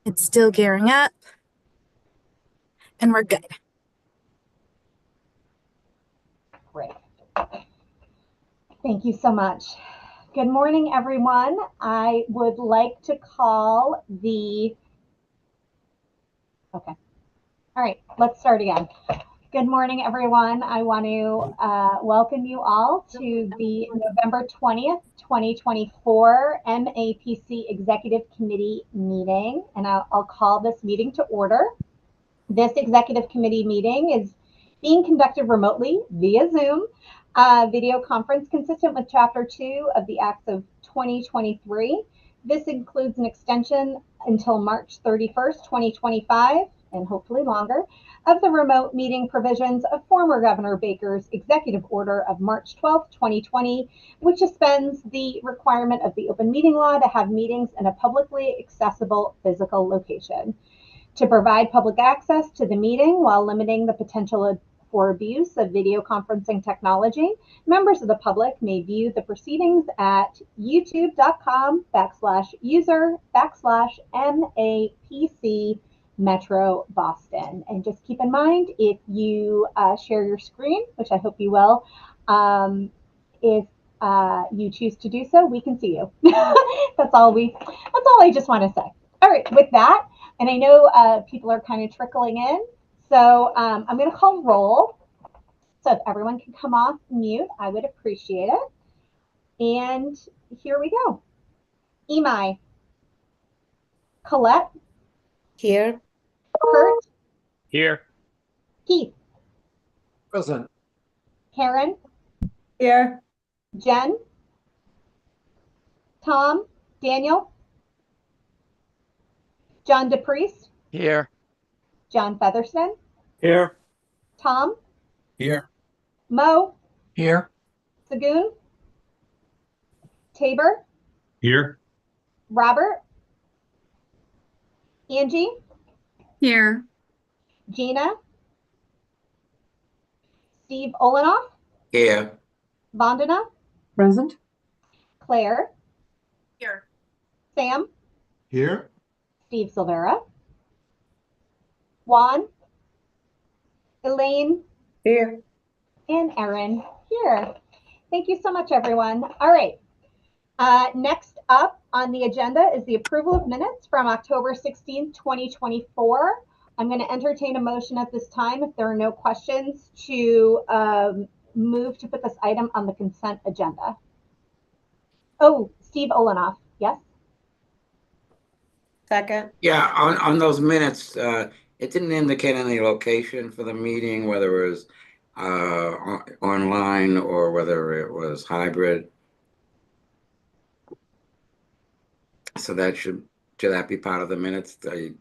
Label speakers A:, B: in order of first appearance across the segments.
A: It's still gearing up, and we're good.
B: Great. Thank you so much. Good morning, everyone. I would like to call the, okay. All right, let's start again. Good morning, everyone. I want to welcome you all to the November 20th, 2024 MAPC Executive Committee meeting, and I'll call this meeting to order. This Executive Committee meeting is being conducted remotely via Zoom video conference consistent with Chapter 2 of the Acts of 2023. This includes an extension until March 31st, 2025, and hopefully longer, of the remote meeting provisions of former Governor Baker's Executive Order of March 12, 2020, which suspends the requirement of the open meeting law to have meetings in a publicly accessible physical location. To provide public access to the meeting while limiting the potential for abuse of video conferencing technology, members of the public may view the proceedings at youtube.com/user/MAPC Metro Boston. And just keep in mind, if you share your screen, which I hope you will, if you choose to do so, we can see you. That's all I just want to say. All right, with that, and I know people are kind of trickling in, so I'm going to call roll. So if everyone can come off mute, I would appreciate it. And here we go. Imai. Colette.
C: Here.
B: Kurt.
D: Here.
B: Keith.
E: Present.
B: Karen.
C: Here.
B: Jen. Tom. Daniel. John DePriest.
D: Here.
B: John Featherston.
E: Here.
B: Tom.
E: Here.
B: Mo.
E: Here.
B: Sagoon. Tabor.
E: Here.
B: Robert. Angie.
C: Here.
B: Gina. Steve Olenoff.
E: Here.
B: Vandana.
C: Present.
B: Claire.
C: Here.
B: Sam.
E: Here.
B: Steve Silvera. Juan. Elaine.
C: Here.
B: And Erin here. Thank you so much, everyone. All right. Next up on the agenda is the approval of minutes from October 16th, 2024. I'm going to entertain a motion at this time, if there are no questions, to move to put this item on the consent agenda. Oh, Steve Olenoff, yes?
C: Second.
F: Yeah, on those minutes, it didn't indicate any location for the meeting, whether it was online or whether it was hybrid. So that should that be part of the minutes? There's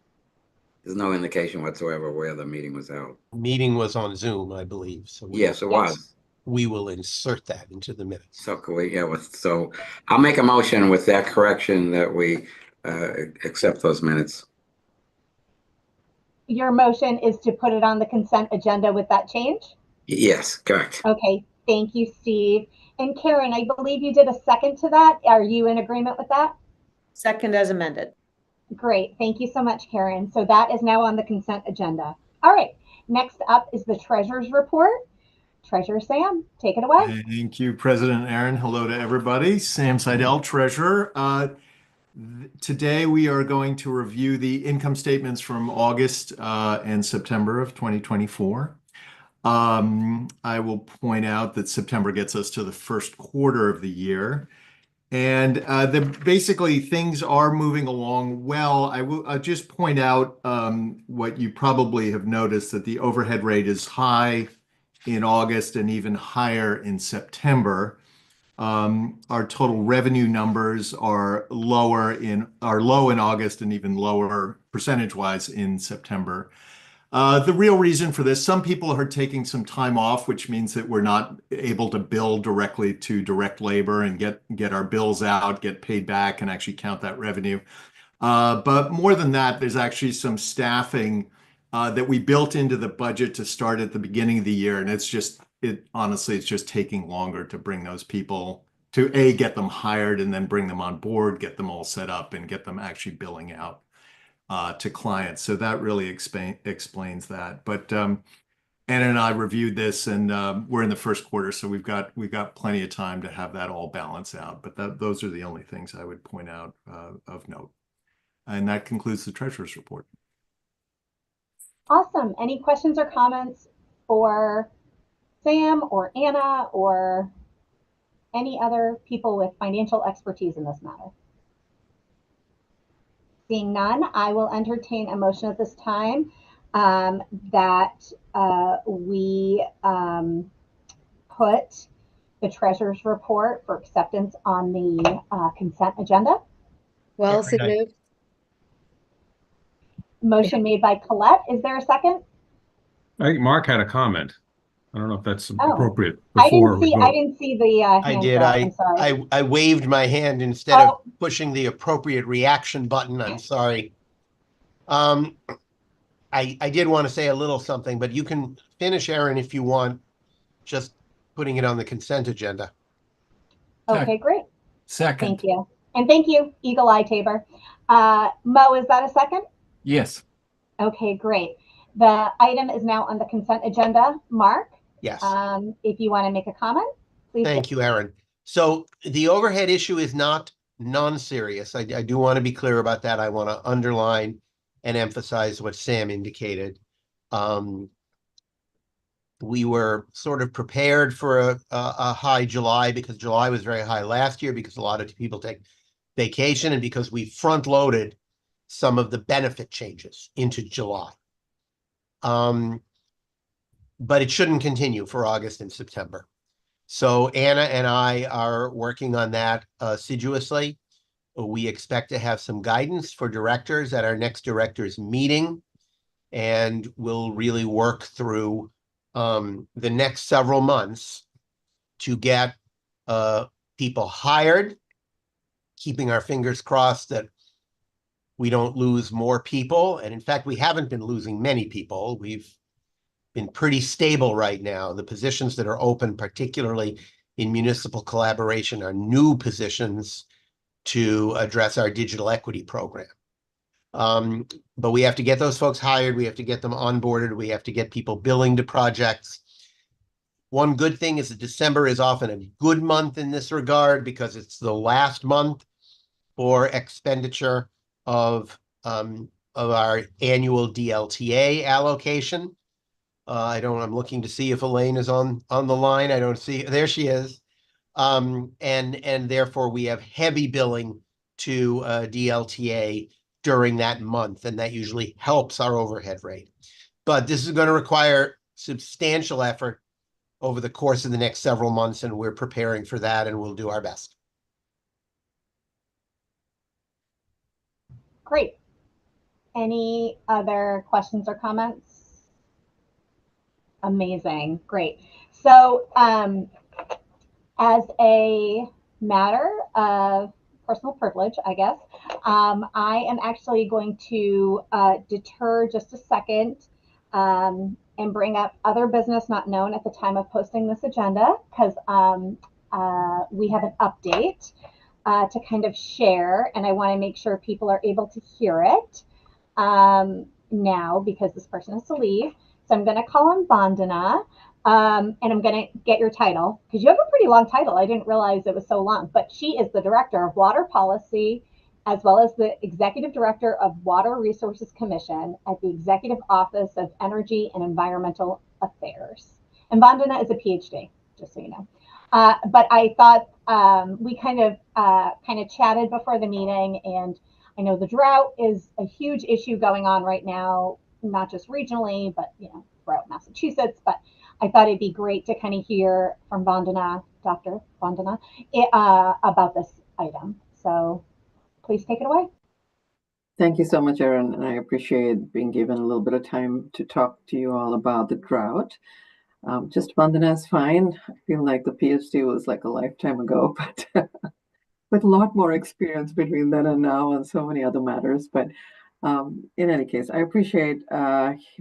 F: no indication whatsoever where the meeting was held.
G: Meeting was on Zoom, I believe. So
F: Yes, it was.
G: We will insert that into the minutes.
F: So can we, so I'll make a motion with that correction that we accept those minutes.
B: Your motion is to put it on the consent agenda with that change?
F: Yes, correct.
B: Okay, thank you, Steve. And Karen, I believe you did a second to that. Are you in agreement with that?
C: Second as amended.
B: Great, thank you so much, Karen. So that is now on the consent agenda. All right, next up is the treasurer's report. Treasurer Sam, take it away.
E: Thank you, President Aaron. Hello to everybody. Sam Seidel, Treasurer. Today we are going to review the income statements from August and September of 2024. I will point out that September gets us to the first quarter of the year. And basically things are moving along well. I'll just point out what you probably have noticed, that the overhead rate is high in August and even higher in September. Our total revenue numbers are low in August and even lower percentage-wise in September. The real reason for this, some people are taking some time off, which means that we're not able to bill directly to direct labor and get our bills out, get paid back, and actually count that revenue. But more than that, there's actually some staffing that we built into the budget to start at the beginning of the year, and it's just honestly, it's just taking longer to bring those people to get them hired and then bring them on board, get them all set up and get them actually billing out to clients. So that really explains that. But Anna and I reviewed this, and we're in the first quarter, so we've got plenty of time to have that all balance out. But those are the only things I would point out of note. And that concludes the treasurer's report.
B: Awesome. Any questions or comments for Sam or Anna or any other people with financial expertise in this matter? Seeing none, I will entertain a motion at this time that we put the treasurer's report for acceptance on the consent agenda.
D: Wellesley
G: Very nice.
D: moved.
B: Motion made by Colette. Is there a second?
H: I think Mark had a comment. I don't know if that's
B: Oh.
H: appropriate
B: I
H: before
B: didn't
H: we
B: see.
H: vote.
B: I didn't see the.
G: I
B: hands
G: did.
B: up. I'm sorry.
G: I waved my hand instead of pushing the appropriate reaction button. I'm sorry. I did want to say a little something, but you can finish, Aaron, if you want, just putting it on the consent agenda.
B: Okay, great.
I: Second.
B: Thank you. And thank you, Eagle Eye Tabor. Mo, is that a second?
I: Yes.
B: Okay, great. The item is now on the consent agenda. Mark,
G: Yes.
B: if you want to make a comment, please.
G: Thank you, Aaron. So the overhead issue is not non-serious. I do want to be clear about that. I want to underline and emphasize what Sam indicated. We were sort of prepared for a high July because July was very high last year because a lot of people take vacation and because we front-loaded some of the benefit changes into July. But it shouldn't continue for August and September. So Anna and I are working on that assiduously. We expect to have some guidance for directors at our next directors meeting, and we'll really work through the next several months to get people hired, keeping our fingers crossed that we don't lose more people. And in fact, we haven't been losing many people. We've been pretty stable right now. The positions that are open, particularly in municipal collaboration, are new positions to address our digital equity program. But we have to get those folks hired. We have to get them onboarded. We have to get people billing to projects. One good thing is that December is often a good month in this regard because it's the last month for expenditure of our annual DLTA allocation. I'm looking to see if Elaine is on the line. I don't see, there she is. And therefore we have heavy billing to DLTA during that month, and that usually helps our overhead rate. But this is going to require substantial effort over the course of the next several months, and we're preparing for that, and we'll do our best.
B: Great. Any other questions or comments? Amazing. Great. So as a matter of personal privilege, I guess, I am actually going to deter just a second and bring up other business not known at the time of posting this agenda, because we have an update to kind of share, and I want to make sure people are able to hear it now because this person has to leave. So I'm going to call on Vandana, and I'm going to get your title because you have a pretty long title. I didn't realize it was so long, but she is the Director of Water Policy as well as the Executive Director of Water Resources Commission at the Executive Office of Energy and Environmental Affairs. And Vandana is a PhD, just so you know. But I thought we kind of chatted before the meeting, and I know the drought is a huge issue going on right now, not just regionally, but throughout Massachusetts. But I thought it'd be great to kind of hear from Vandana, Dr. Vandana, about this item. So please take it away.
J: Thank you so much, Erin, and I appreciate being given a little bit of time to talk to you all about the drought. Just Vandana is fine. I feel like the PhD was like a lifetime ago, but with a lot more experience between then and now on so many other matters. But in any case, I appreciate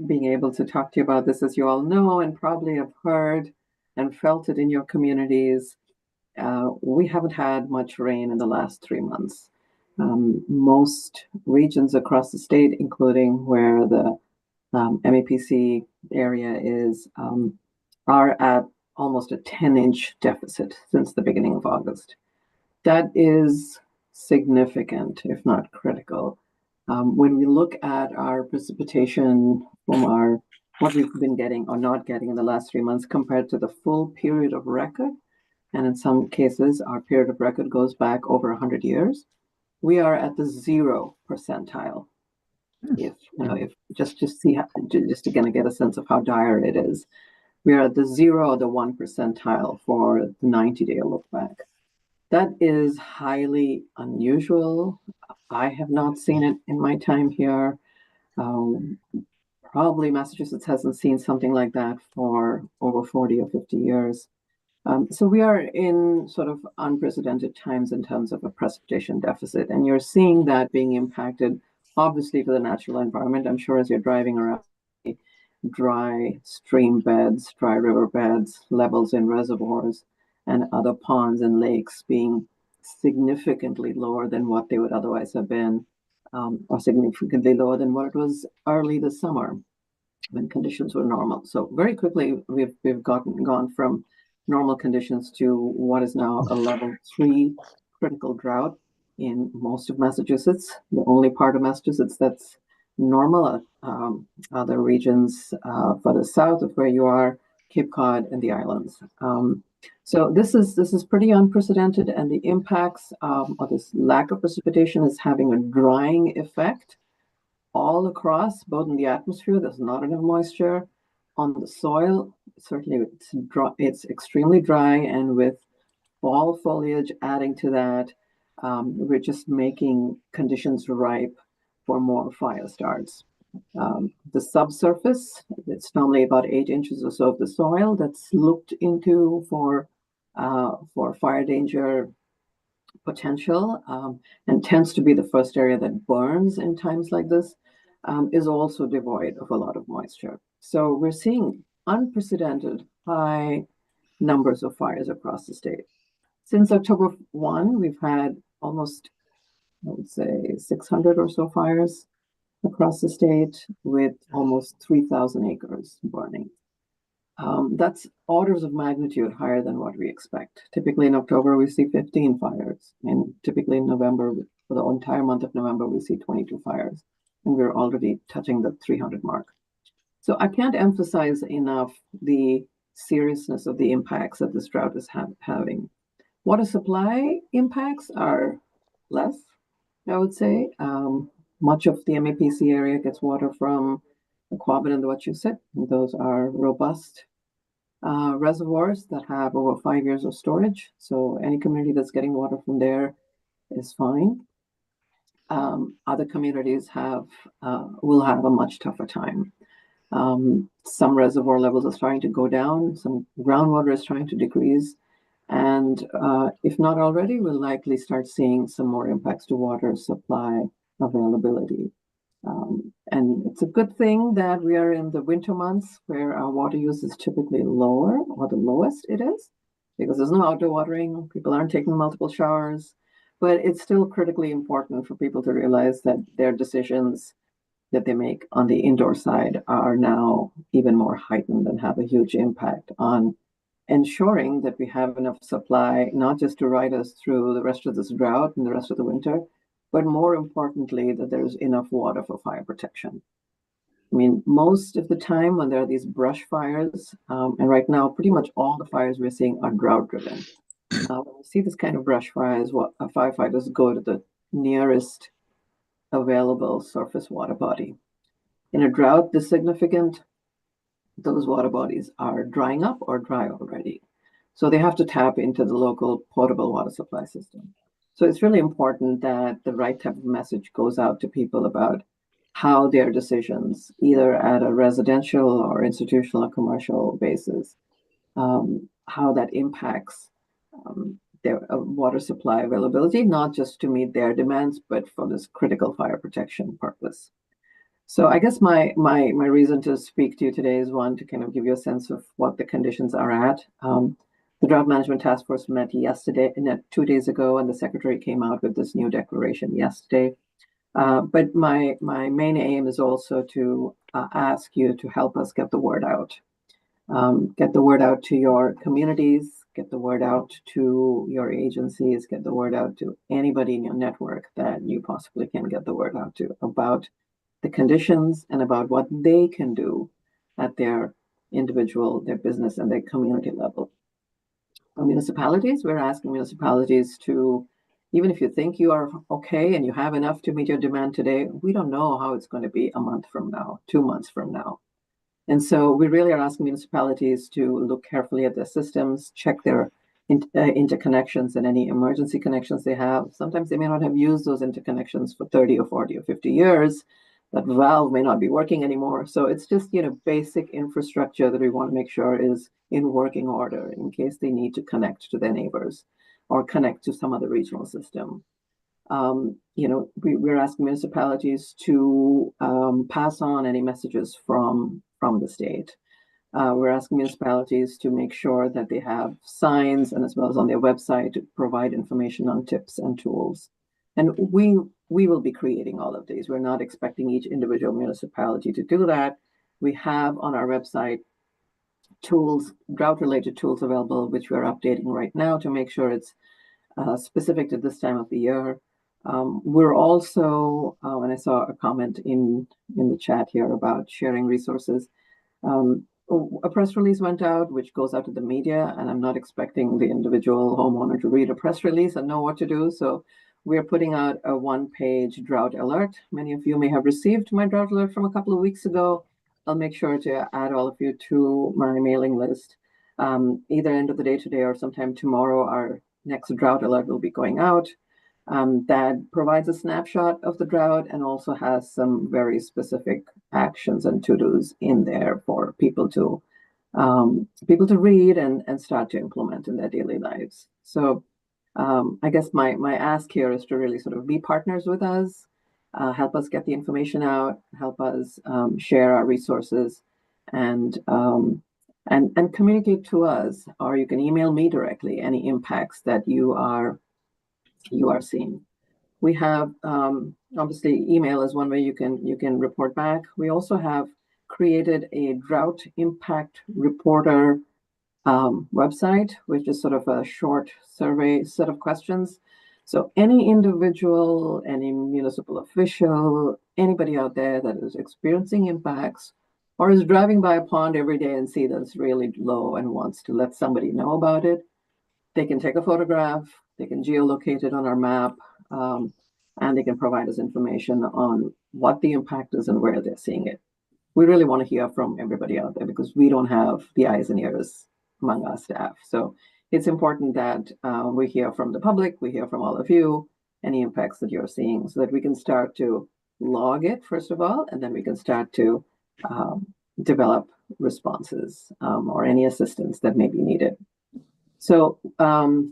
J: being able to talk to you about this. As you all know and probably have heard and felt it in your communities. We haven't had much rain in the last 3 months. Most regions across the state, including where the MAPC area is, are at almost a 10-inch deficit since the beginning of August. That is significant, if not critical. When we look at our precipitation from what we've been getting or not getting in the last 3 months compared to the full period of record, and in some cases, our period of record goes back over 100 years, we are at the 0 percentile. If just to kind of get a sense of how dire it is, we are at the 0 or the 1 percentile for the 90-day look back. That is highly unusual. I have not seen it in my time here. Probably Massachusetts hasn't seen something like that for over 40 or 50 years. So we are in sort of unprecedented times in terms of a precipitation deficit, and you're seeing that being impacted, obviously, for the natural environment. I'm sure as you're driving around, dry stream beds, dry river beds, levels in reservoirs, and other ponds and lakes being significantly lower than what they would otherwise have been, or significantly lower than what it was early this summer when conditions were normal. So very quickly, we've gone from normal conditions to what is now a level 3 critical drought in most of Massachusetts. The only part of Massachusetts that's normal, other regions further south of where you are, Cape Cod and the islands. So this is pretty unprecedented, and the impacts of this lack of precipitation is having a drying effect all across, both in the atmosphere. There's not enough moisture. On the soil, certainly it's extremely dry, and with fall foliage adding to that, we're just making conditions ripe for more fire starts. The subsurface, it's normally about 8 inches or so of the soil that's looked into for fire danger potential, and tends to be the first area that burns in times like this, is also devoid of a lot of moisture. So we're seeing unprecedented high numbers of fires across the state. Since October 1, we've had almost, I would say, 600 or so fires across the state, with almost 3,000 acres burning. That's orders of magnitude higher than what we expect. Typically in October, we see 15 fires, and typically in November, for the entire month of November, we see 22 fires, and we're already touching the 300 mark. So I can't emphasize enough the seriousness of the impacts that this drought is having. Water supply impacts are less, I would say. Much of the MAPC area gets water from the Quabbin and the Wachusett. Those are robust reservoirs that have over 5 years of storage. So any community that's getting water from there is fine. Other communities will have a much tougher time. Some reservoir levels are starting to go down. Some groundwater is trying to decrease. And if not already, we'll likely start seeing some more impacts to water supply availability. And it's a good thing that we are in the winter months where our water use is typically lower, or the lowest it is, because there's no outdoor watering. People aren't taking multiple showers, but it's still critically important for people to realize that their decisions that they make on the indoor side are now even more heightened and have a huge impact on ensuring that we have enough supply, not just to ride us through the rest of this drought and the rest of the winter, but more importantly, that there's enough water for fire protection. I mean, most of the time when there are these brush fires, and right now, pretty much all the fires we're seeing are drought-driven. When we see this kind of brush fires, firefighters go to the nearest available surface water body. In a drought this significant, those water bodies are drying up or dry already. So they have to tap into the local potable water supply system. So it's really important that the right type of message goes out to people about how their decisions, either at a residential or institutional or commercial basis, how that impacts their water supply availability, not just to meet their demands, but for this critical fire protection purpose. So I guess my reason to speak to you today is one, to kind of give you a sense of what the conditions are at. The Drought Management Task Force met yesterday, 2 days ago, and the secretary came out with this new declaration yesterday. But my main aim is also to ask you to help us get the word out. Get the word out to your communities, get the word out to your agencies, get the word out to anybody in your network that you possibly can get the word out to about the conditions and about what they can do at their individual, their business, and their community level. For municipalities, we're asking municipalities to, even if you think you are okay and you have enough to meet your demand today, we don't know how it's going to be a month from now, 2 months from now. And so we really are asking municipalities to look carefully at their systems, check their interconnections and any emergency connections they have. Sometimes they may not have used those interconnections for 30 or 40 or 50 years. That valve may not be working anymore. So it's just, basic infrastructure that we want to make sure is in working order in case they need to connect to their neighbors or connect to some other regional system. We're asking municipalities to pass on any messages from the state. We're asking municipalities to make sure that they have signs and as well as on their website to provide information on tips and tools. And we will be creating all of these. We're not expecting each individual municipality to do that. We have on our website tools, drought-related tools available, which we're updating right now to make sure it's specific to this time of the year. We're also, and I saw a comment in the chat here about sharing resources. A press release went out, which goes out to the media, and I'm not expecting the individual homeowner to read a press release and know what to do. So we're putting out a one-page drought alert. Many of you may have received my drought alert from a couple of weeks ago. I'll make sure to add all of you to my mailing list. Either end of the day today or sometime tomorrow, our next drought alert will be going out. That provides a snapshot of the drought and also has some very specific actions and to-dos in there for people to read and start to implement in their daily lives. So I guess my ask here is to really sort of be partners with us, help us get the information out, help us share our resources, and communicate to us, or you can email me directly any impacts that you are seeing. We have obviously email is one way you can report back. We also have created a drought impact reporter website, which is sort of a short survey set of questions. So any individual, any municipal official, anybody out there that is experiencing impacts or is driving by a pond every day and see that it's really low and wants to let somebody know about it, they can take a photograph, they can geolocate it on our map, and they can provide us information on what the impact is and where they're seeing it. We really want to hear from everybody out there because we don't have the eyes and ears among our staff. So it's important that we hear from the public, we hear from all of you, any impacts that you're seeing so that we can start to log it, first of all, and then we can start to develop responses or any assistance that may be needed. So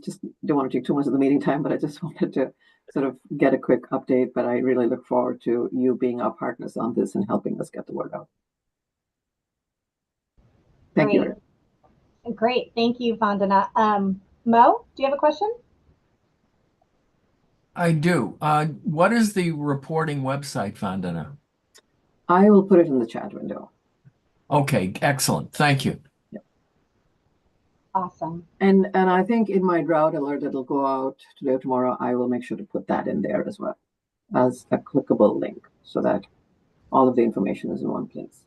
J: just don't want to take too much of the meeting time, but I just wanted to sort of get a quick update, but I really look forward to you being our partners on this and helping us get the word out. Thank you.
B: Great. Thank you, Vandana. Mo, do you have a question?
D: I do. What is the reporting website, Vandana?
J: I will put it in the chat window.
D: Okay, excellent. Thank you.
B: Awesome.
J: And I think in my drought alert that'll go out today or tomorrow, I will make sure to put that in there as well as a clickable link so that all of the information is in one place.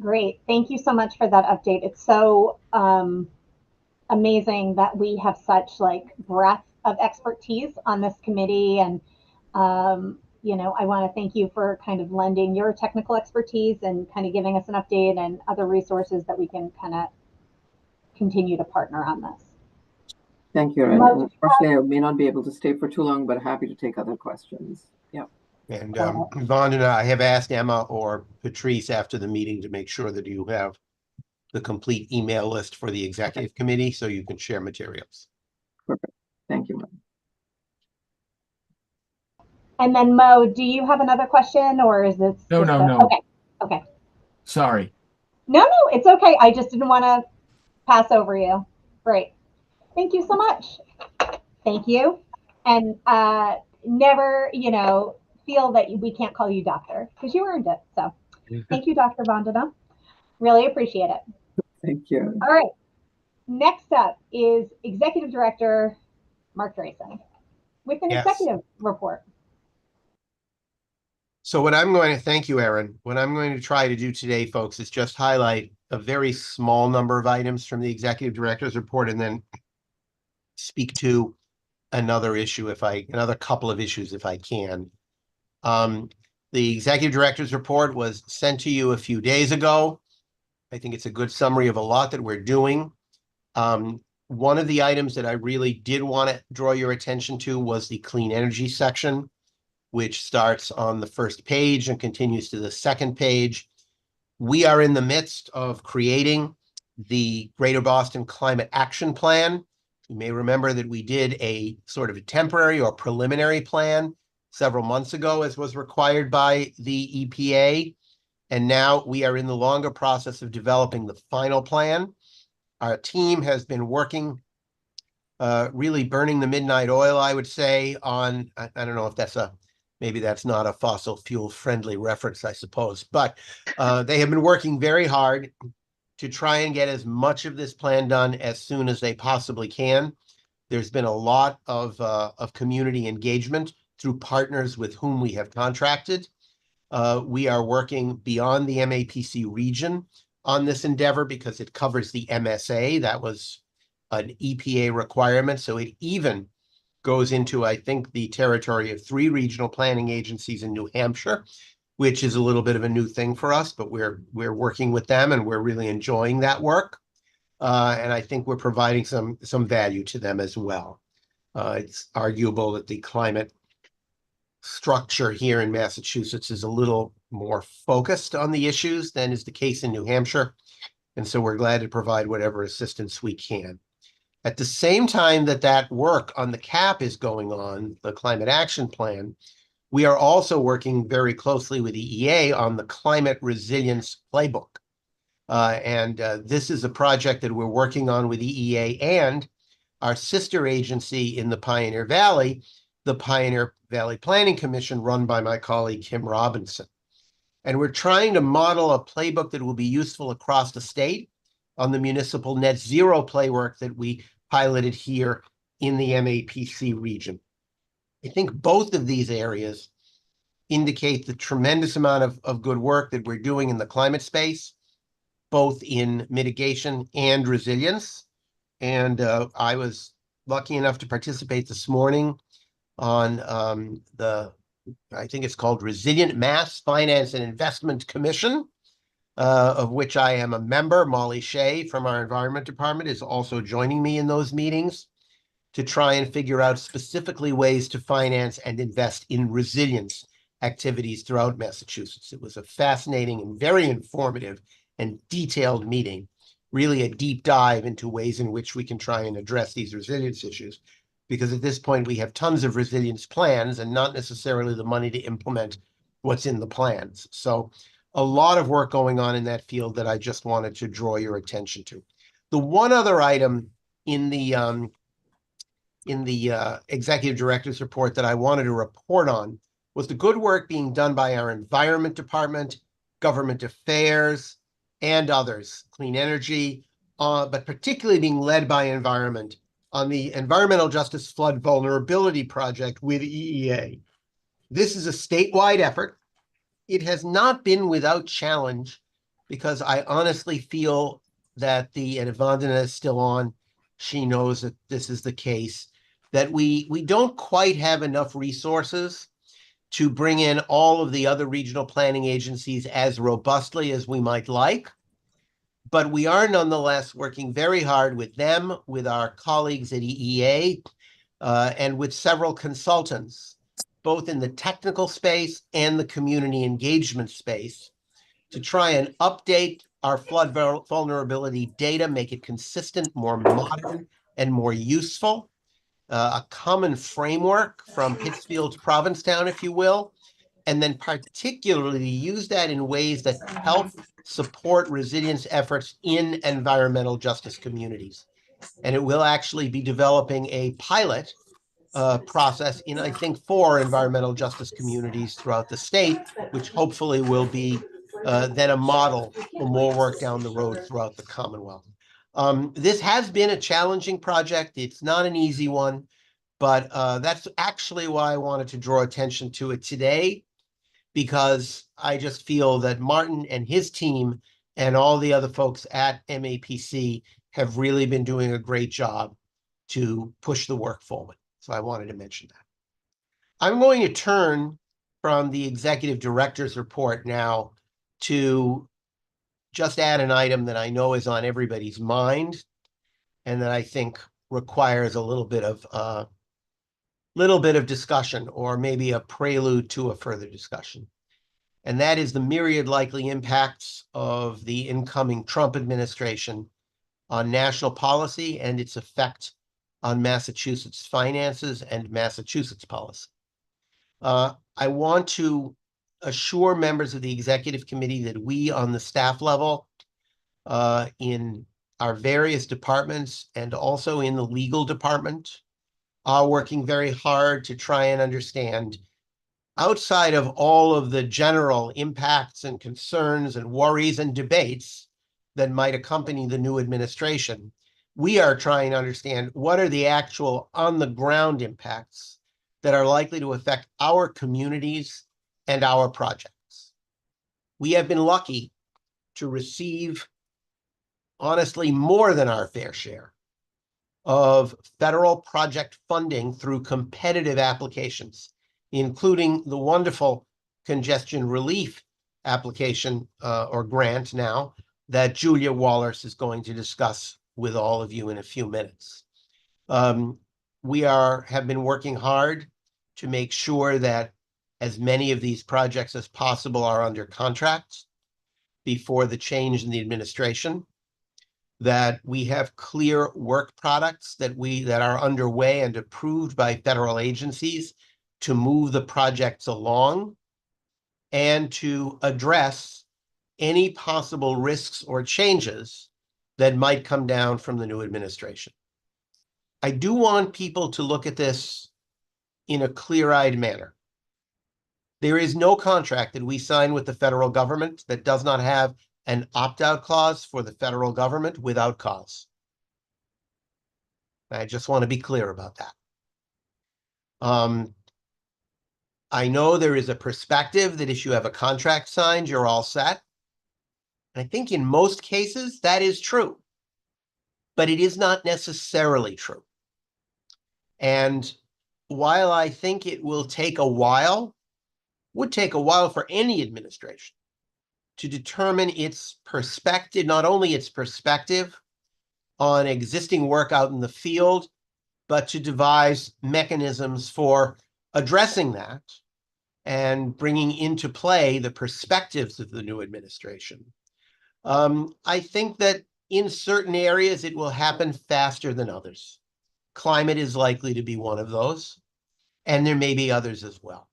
B: Great. Thank you so much for that update. It's so amazing that we have such breadth of expertise on this committee. And, I want to thank you for kind of lending your technical expertise and kind of giving us an update and other resources that we can kind of continue to partner on this.
J: Thank you. And unfortunately, I may not be able to stay for too long, but happy to take other questions. Yeah.
G: And Vandana, I have asked Emma or Patrice after the meeting to make sure that you have the complete email list for the executive committee so you can share materials.
J: Perfect. Thank you.
B: And then Mo, do you have another question or is this?
D: No,
B: just
D: no, no.
B: Okay. Okay.
D: Sorry.
B: No, it's okay. I just didn't want to pass over you. Great. Thank you so much. Thank you. And never, feel that we can't call you doctor because you earned it. So thank you, Dr. Vandana. Really appreciate it.
J: Thank you.
B: All right. Next up is Executive Director Mark Drayson with an
G: Yes.
B: executive report.
G: So thank you, Erin. What I'm going to try to do today, folks, is just highlight a very small number of items from the Executive Director's report and then speak to another couple of issues if I can. The Executive Director's report was sent to you a few days ago. I think it's a good summary of a lot that we're doing. One of the items that I really did want to draw your attention to was the clean energy section, which starts on the first page and continues to the second page. We are in the midst of creating the Greater Boston Climate Action Plan. You may remember that we did a sort of a temporary or preliminary plan several months ago, as was required by the EPA. And now we are in the longer process of developing the final plan. Our team has been working, really burning the midnight oil, I would say, on, I don't know if maybe that's not a fossil fuel friendly reference, I suppose, but they have been working very hard to try and get as much of this plan done as soon as they possibly can. There's been a lot of community engagement through partners with whom we have contracted. We are working beyond the MAPC region on this endeavor because it covers the MSA. That was an EPA requirement. So it even goes into, I think, the territory of 3 regional planning agencies in New Hampshire, which is a little bit of a new thing for us, but we're working with them and we're really enjoying that work. And I think we're providing some value to them as well. It's arguable that the climate structure here in Massachusetts is a little more focused on the issues than is the case in New Hampshire. And so we're glad to provide whatever assistance we can. At the same time that work on the CAP is going on, the Climate Action Plan, we are also working very closely with EEA on the Climate Resilience Playbook. This is a project that we're working on with EEA and our sister agency in the Pioneer Valley, the Pioneer Valley Planning Commission, run by my colleague, Kim Robinson. And we're trying to model a playbook that will be useful across the state on the municipal net zero playwork that we piloted here in the MAPC region. I think both of these areas indicate the tremendous amount of good work that we're doing in the climate space, both in mitigation and resilience. And I was lucky enough to participate this morning on I think it's called Resilient Mass Finance and Investment Commission, of which I am a member. Molly Shea from our Environment Department is also joining me in those meetings to try and figure out specifically ways to finance and invest in resilience activities throughout Massachusetts. It was a fascinating and very informative and detailed meeting, really a deep dive into ways in which we can try and address these resilience issues. Because at this point, we have tons of resilience plans and not necessarily the money to implement what's in the plans. So a lot of work going on in that field that I just wanted to draw your attention to. The one other item in the Executive Director's report that I wanted to report on was the good work being done by our Environment Department, Government Affairs, and others, Clean Energy, but particularly being led by Environment on the Environmental Justice Flood Vulnerability Project with EEA. This is a statewide effort. It has not been without challenge because I honestly feel that and Vandana is still on, she knows that this is the case, that we don't quite have enough resources to bring in all of the other regional planning agencies as robustly as we might like. But we are nonetheless working very hard with them, with our colleagues at EEA, and with several consultants, both in the technical space and the community engagement space, to try and update our flood vulnerability data, make it consistent, more modern, and more useful. a common framework from Pittsfield to Provincetown, if you will, and then particularly use that in ways that help support resilience efforts in environmental justice communities. And it will actually be developing a pilot process in, I think, 4 environmental justice communities throughout the state, which hopefully will be then a model for more work down the road throughout the Commonwealth. This has been a challenging project. It's not an easy one, but that's actually why I wanted to draw attention to it today, because I just feel that Martin and his team and all the other folks at MAPC have really been doing a great job to push the work forward. So I wanted to mention that. I'm going to turn from the executive director's report now to just add an item that I know is on everybody's mind and that I think requires a little bit of discussion, or maybe a prelude to a further discussion. And that is the myriad likely impacts of the incoming Trump administration on national policy and its effect on Massachusetts finances and Massachusetts policy. I want to assure members of the executive committee that we on the staff level in our various departments and also in the legal department are working very hard to try and understand, outside of all of the general impacts and concerns and worries and debates that might accompany the new administration, we are trying to understand what are the actual on-the-ground impacts that are likely to affect our communities and our projects. We have been lucky to receive, honestly, more than our fair share of federal project funding through competitive applications, including the wonderful congestion relief application or grant now that Julia Wallace is going to discuss with all of you in a few minutes. We have been working hard to make sure that as many of these projects as possible are under contract before the change in the administration, that we have clear work products that are underway and approved by federal agencies to move the projects along and to address any possible risks or changes that might come down from the new administration. I do want people to look at this in a clear-eyed manner. There is no contract that we sign with the federal government that does not have an opt-out clause for the federal government without cause. I just want to be clear about that. I know there is a perspective that if you have a contract signed, you're all set. I think in most cases that is true, but it is not necessarily true. And while I think it will take a while, would take a while for any administration to determine its perspective, not only its perspective on existing work out in the field, but to devise mechanisms for addressing that and bringing into play the perspectives of the new administration. I think that in certain areas it will happen faster than others. Climate is likely to be one of those, and there may be others as well.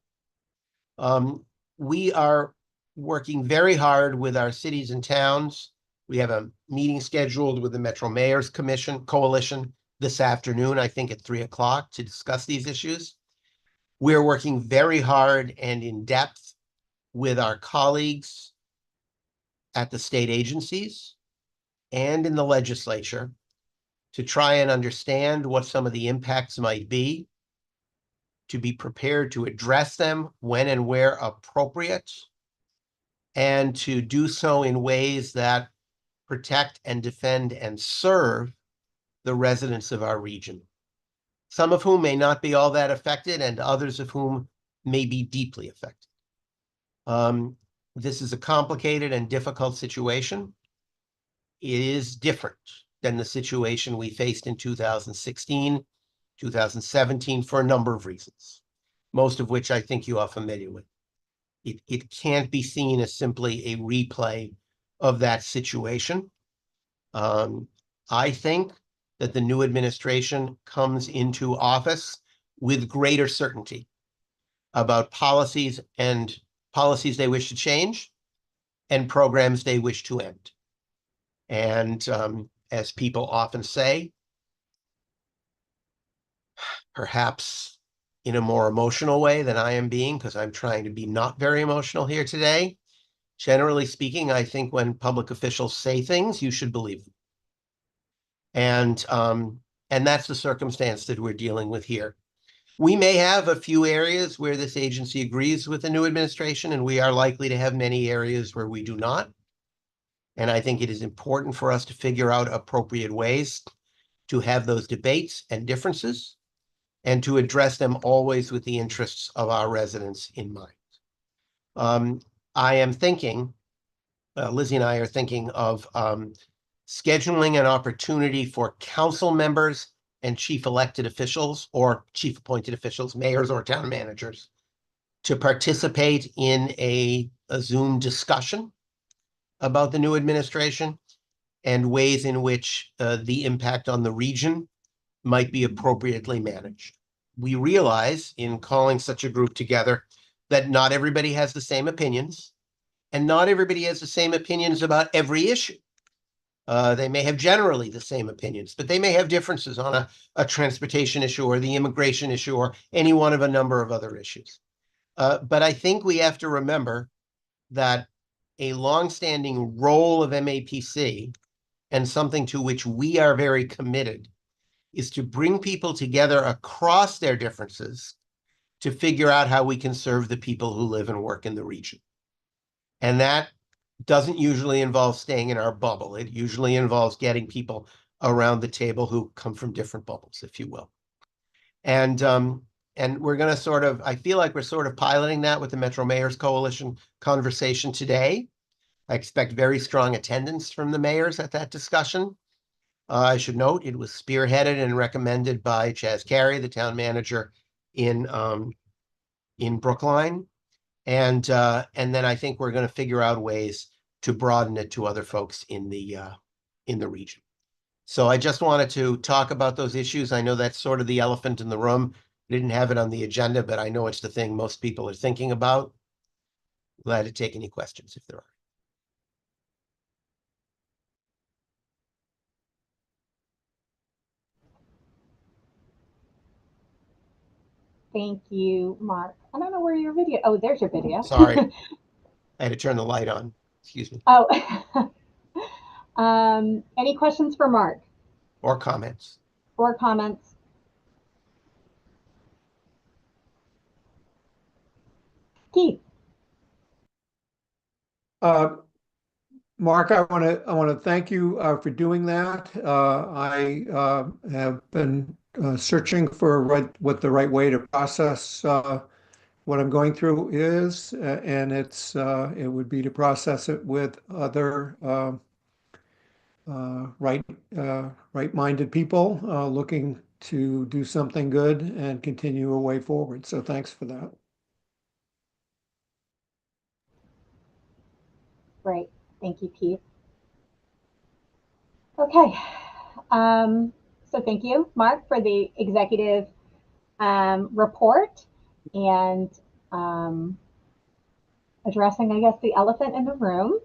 G: We are working very hard with our cities and towns. We have a meeting scheduled with the Metro Mayors Coalition this afternoon, I think at 3 o'clock, to discuss these issues. We're working very hard and in depth with our colleagues at the state agencies and in the legislature to try and understand what some of the impacts might be, to be prepared to address them when and where appropriate, and to do so in ways that protect and defend and serve the residents of our region, some of whom may not be all that affected and others of whom may be deeply affected. This is a complicated and difficult situation. It is different than the situation we faced in 2016, 2017 for a number of reasons, most of which I think you are familiar with. It can't be seen as simply a replay of that situation. I think that the new administration comes into office with greater certainty about policies they wish to change and programs they wish to end. And as people often say, perhaps in a more emotional way than I am being, because I'm trying to be not very emotional here today. Generally speaking, I think when public officials say things, you should believe them. And that's the circumstance that we're dealing with here. We may have a few areas where this agency agrees with the new administration, and we are likely to have many areas where we do not. And I think it is important for us to figure out appropriate ways to have those debates and differences, and to address them always with the interests of our residents in mind. I am thinking, Lizzie and I are thinking of scheduling an opportunity for council members and chief elected officials or chief appointed officials, mayors or town managers, to participate in a Zoom discussion about the new administration and ways in which the impact on the region might be appropriately managed. We realize in calling such a group together that not everybody has the same opinions, and not everybody has the same opinions about every issue. They may have generally the same opinions, but they may have differences on a transportation issue or the immigration issue or any one of a number of other issues. But I think we have to remember that a longstanding role of MAPC, and something to which we are very committed, is to bring people together across their differences to figure out how we can serve the people who live and work in the region. And that doesn't usually involve staying in our bubble. It usually involves getting people around the table who come from different bubbles, if you will. And we're going to I feel like we're sort of piloting that with the Metro Mayors Coalition conversation today. I expect very strong attendance from the mayors at that discussion. I should note it was spearheaded and recommended by Chaz Carey, the town manager in Brookline. And then I think we're going to figure out ways to broaden it to other folks in the region. So I just wanted to talk about those issues. I know that's sort of the elephant in the room. I didn't have it on the agenda, but I know it's the thing most people are thinking about. Glad to take any questions if there are.
B: Thank you, Mark. I don't know where your video. Oh, there's your video.
G: Sorry, I had to turn the light on. Excuse me.
B: Oh, any questions for Mark?
G: Or comments?
B: Or comments? Keith.
I: Mark, I want to thank you for doing that. I have been searching for what the right way to process what I'm going through is, and it would be to process it with other right-minded people looking to do something good and continue a way forward. So thanks for that.
B: Great. Thank you, Keith. Okay. So thank you, Mark, for the executive report and addressing, I guess, the elephant in the room.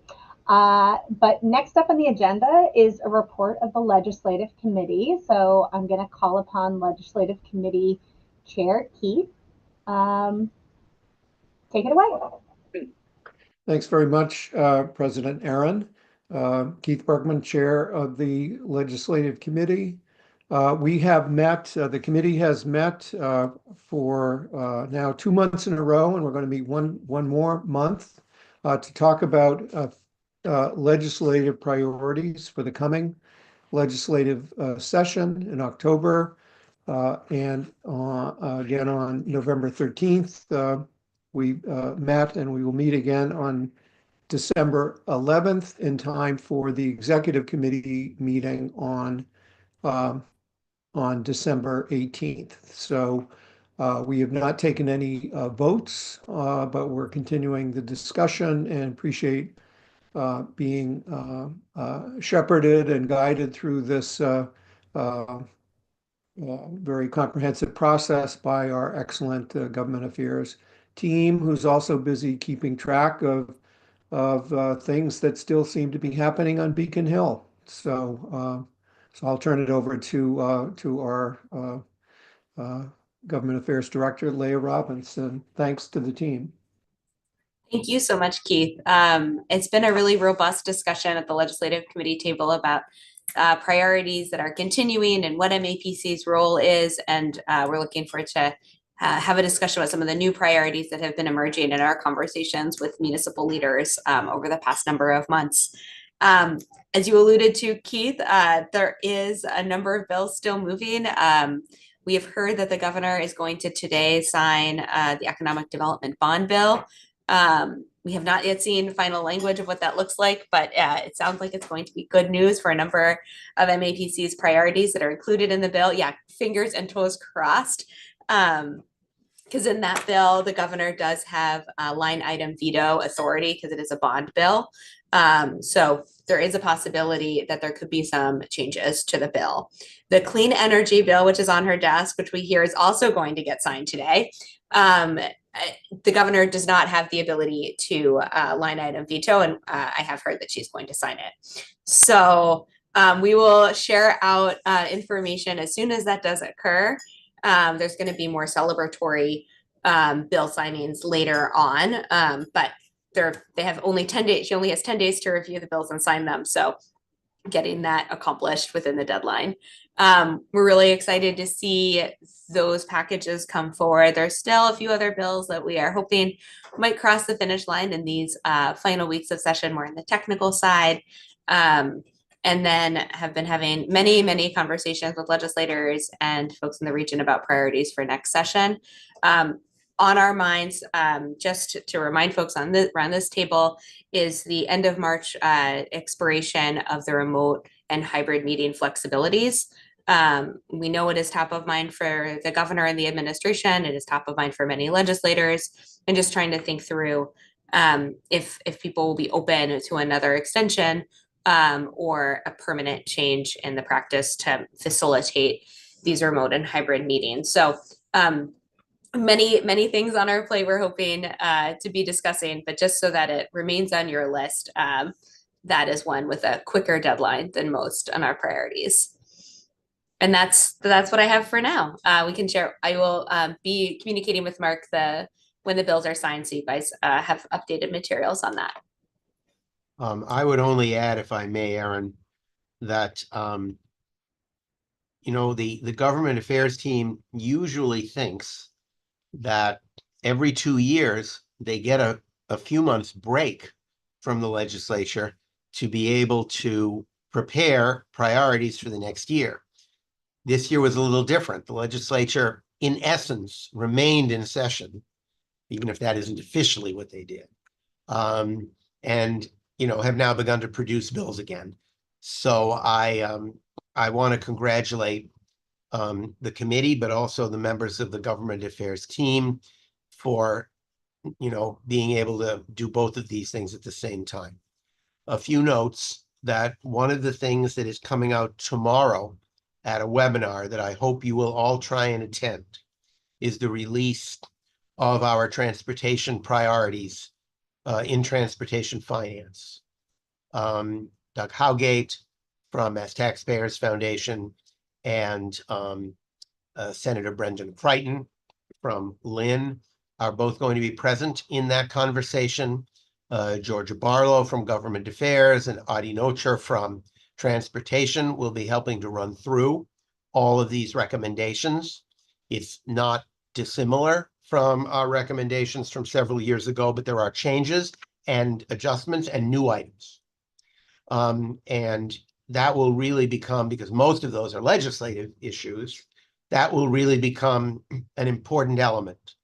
B: But next up on the agenda is a report of the Legislative Committee. So I'm going to call upon Legislative Committee Chair Keith. Take it away.
I: Thanks very much, President Aaron. Keith Berkman, Chair of the Legislative Committee. We have met, the committee has met for now 2 months in a row, and we're going to meet one more month to talk about legislative priorities for the coming legislative session in October. And again on November 13th, we met, and we will meet again on December 11th in time for the executive committee meeting on December 18th. So we have not taken any votes, but we're continuing the discussion and appreciate being shepherded and guided through this very comprehensive process by our excellent government affairs team, who's also busy keeping track of things that still seem to be happening on Beacon Hill. So I'll turn it over to our Government Affairs Director, Leah Robinson. Thanks to the team.
K: Thank you so much, Keith. It's been a really robust discussion at the Legislative Committee table about priorities that are continuing and what MAPC's role is. And we're looking forward to have a discussion about some of the new priorities that have been emerging in our conversations with municipal leaders over the past number of months. As you alluded to, Keith, there is a number of bills still moving. We have heard that the governor is going to today sign the Economic Development Bond Bill. We have not yet seen final language of what that looks like, but it sounds like it's going to be good news for a number of MAPC's priorities that are included in the bill. Yeah, fingers and toes crossed. Because in that bill, the governor does have a line item veto authority because it is a bond bill. So there is a possibility that there could be some changes to the bill. The clean energy bill, which is on her desk, which we hear is also going to get signed today. The governor does not have the ability to line item veto, and I have heard that she's going to sign it. So we will share out information as soon as that does occur. There's going to be more celebratory bill signings later on, but they have only 10 days. She only has 10 days to review the bills and sign them. So getting that accomplished within the deadline. We're really excited to see those packages come forward. There's still a few other bills that we are hoping might cross the finish line in these final weeks of session, more on the technical side. And then have been having many conversations with legislators and folks in the region about priorities for next session. On our minds, just to remind folks around this table, is the end of March expiration of the remote and hybrid meeting flexibilities. We know it is top of mind for the governor and the administration. It is top of mind for many legislators, and just trying to think through if people will be open to another extension or a permanent change in the practice to facilitate these remote and hybrid meetings. So many things on our plate we're hoping to be discussing, but just so that it remains on your list, that is one with a quicker deadline than most on our priorities. And that's what I have for now. We can share. I will be communicating with Mark when the bills are signed, so you guys have updated materials on that.
G: I would only add, if I may, Aaron, that the government affairs team usually thinks that every 2 years they get a few months break from the legislature to be able to prepare priorities for the next year. This year was a little different. The legislature, in essence, remained in session, even if that isn't officially what they did, and have now begun to produce bills again. So I want to congratulate the committee, but also the members of the government affairs team for, being able to do both of these things at the same time. A few notes that one of the things that is coming out tomorrow at a webinar that I hope you will all try and attend is the release of our transportation priorities in transportation finance. Doug Howgate from As Taxpayers Foundation and Senator Brendan Crichton from Lynn are both going to be present in that conversation. Georgia Barlow from Government Affairs and Adi Nocher from Transportation will be helping to run through all of these recommendations. It's not dissimilar from our recommendations from several years ago, but there are changes and adjustments and new items. And that will really become, because most of those are legislative issues, that will really become an important element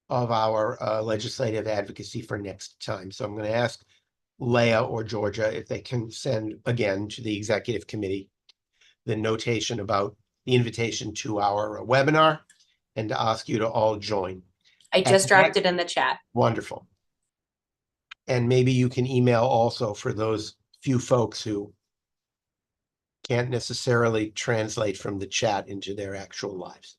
G: of our legislative advocacy for next time. So I'm going to ask Leah or Georgia if they can send again to the executive committee the notation about the invitation to our webinar and to ask you to all join.
K: I just dropped it in the chat.
G: Wonderful. And maybe you can email also for those few folks who can't necessarily translate from the chat into their actual lives.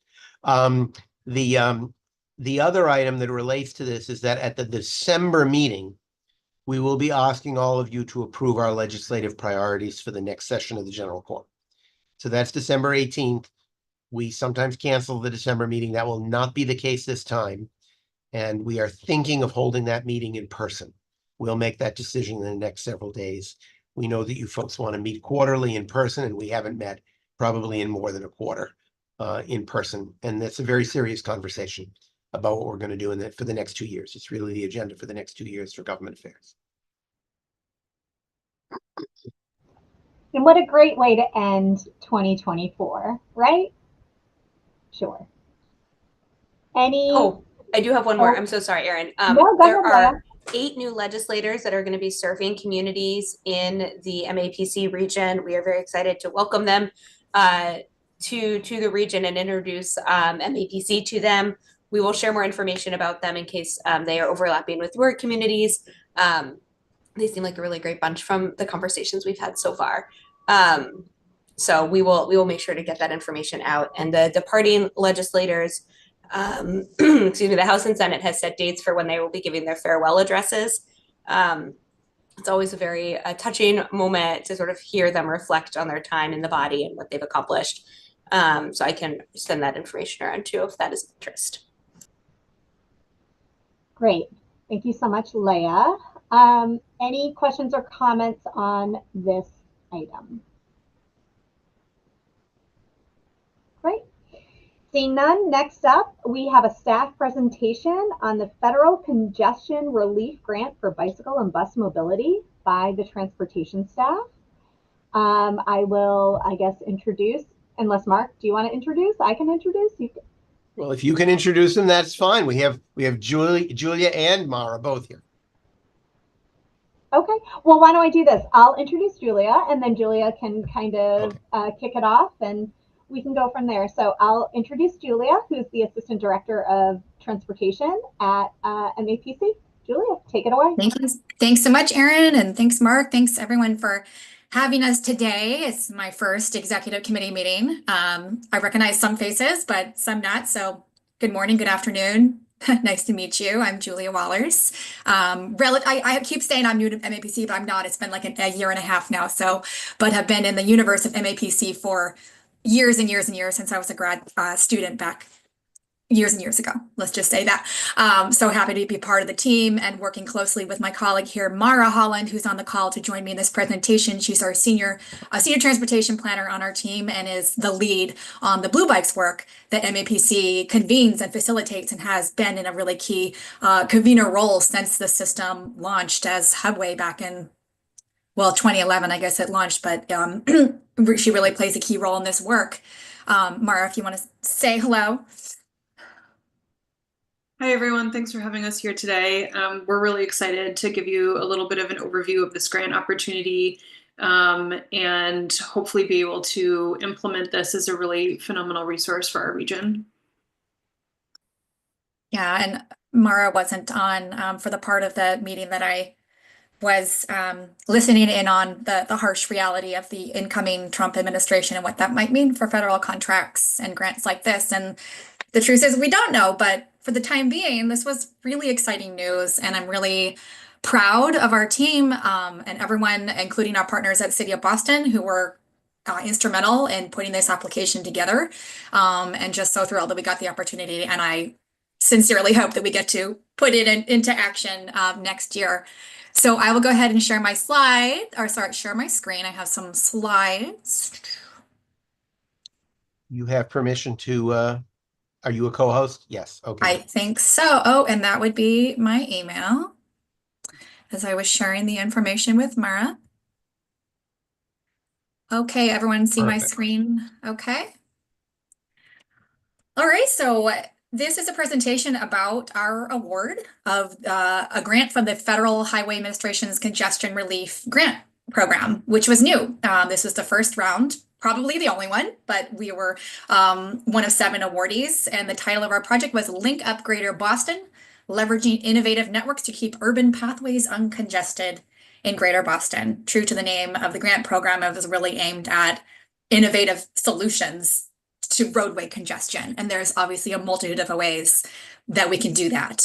G: The other item that relates to this is that at the December meeting, we will be asking all of you to approve our legislative priorities for the next session of the General Court. So that's December 18th. We sometimes cancel the December meeting. That will not be the case this time. And we are thinking of holding that meeting in person. We'll make that decision in the next several days. We know that you folks want to meet quarterly in person, and we haven't met probably in more than a quarter in person. And that's a very serious conversation about what we're going to do for the next 2 years. It's really the agenda for the next 2 years for government affairs.
B: And what a great way to end 2024, right? Sure.
K: Oh, I do have one more. I'm so sorry, Erin. There are 8 new legislators that are going to be serving communities in the MAPC region. We are very excited to welcome them to the region and introduce MAPC to them. We will share more information about them in case they are overlapping with your communities. They seem like a really great bunch from the conversations we've had so far. So we will make sure to get that information out. And the departing legislators, excuse me, the House and Senate has set dates for when they will be giving their farewell addresses. It's always a very touching moment to sort of hear them reflect on their time in the body and what they've accomplished. So I can send that information around too if that is of interest.
B: Great. Thank you so much, Leah. Any questions or comments on this item? Great. Seeing none, next up, we have a staff presentation on the Federal Congestion Relief Grant for Bicycle and Bus Mobility by the transportation staff. I will, I guess, introduce, unless Mark, do you want to introduce? I can introduce. You can.
G: Well, if you can introduce them, that's fine. We have Julia and Mara both here.
B: Okay, well, why don't I do this? I'll introduce Julia, and then Julia can kind of kick it off, and we can go from there. So I'll introduce Julia, who's the Assistant Director of Transportation at MAPC. Julia, take it away.
L: Thank you. Thanks so much, Erin, and thanks, Mark. Thanks, everyone, for having us today. It's my first executive committee meeting. I recognize some faces, but some not. So good morning, good afternoon. Nice to meet you. I'm Julia Wallers. I keep saying I'm new to MAPC, but I'm not. It's been like a year and a half now. But have been in the universe of MAPC for years and years and years since I was a grad student back years and years ago. Let's just say that. So happy to be part of the team and working closely with my colleague here, Mara Holland, who's on the call to join me in this presentation. She's our senior transportation planner on our team and is the lead on the Blue Bikes work that MAPC convenes and facilitates and has been in a really key convener role since the system launched as Hubway back in, well, 2011, I guess it launched, but she really plays a key role in this work. Mara, if you want to say hello.
M: Hi, everyone. Thanks for having us here today. We're really excited to give you a little bit of an overview of this grant opportunity and hopefully be able to implement this as a really phenomenal resource for our region.
L: Yeah, and Mara wasn't on for the part of the meeting that I was listening in on the harsh reality of the incoming Trump administration and what that might mean for federal contracts and grants like this. And the truth is we don't know, but for the time being, this was really exciting news, and I'm really proud of our team and everyone, including our partners at City of Boston, who were instrumental in putting this application together, and just so thrilled that we got the opportunity. And I sincerely hope that we get to put it into action next year. So I will go ahead and share my share my screen. I have some slides.
G: You have permission to are you a co-host? Yes. Okay.
L: I think so. Oh, and that would be my email as I was sharing the information with Mara. Okay, everyone see my screen? Okay. All right, so this is a presentation about our award of a grant from the Federal Highway Administration's Congestion Relief Grant Program, which was new. This was the first round. Probably the only one, but we were one of 7 awardees, and the title of our project was Link Up Greater Boston, Leveraging Innovative Networks to Keep Urban Pathways Uncongested in Greater Boston. True to the name of the grant program, it was really aimed at innovative solutions to roadway congestion. And there's obviously a multitude of ways that we can do that.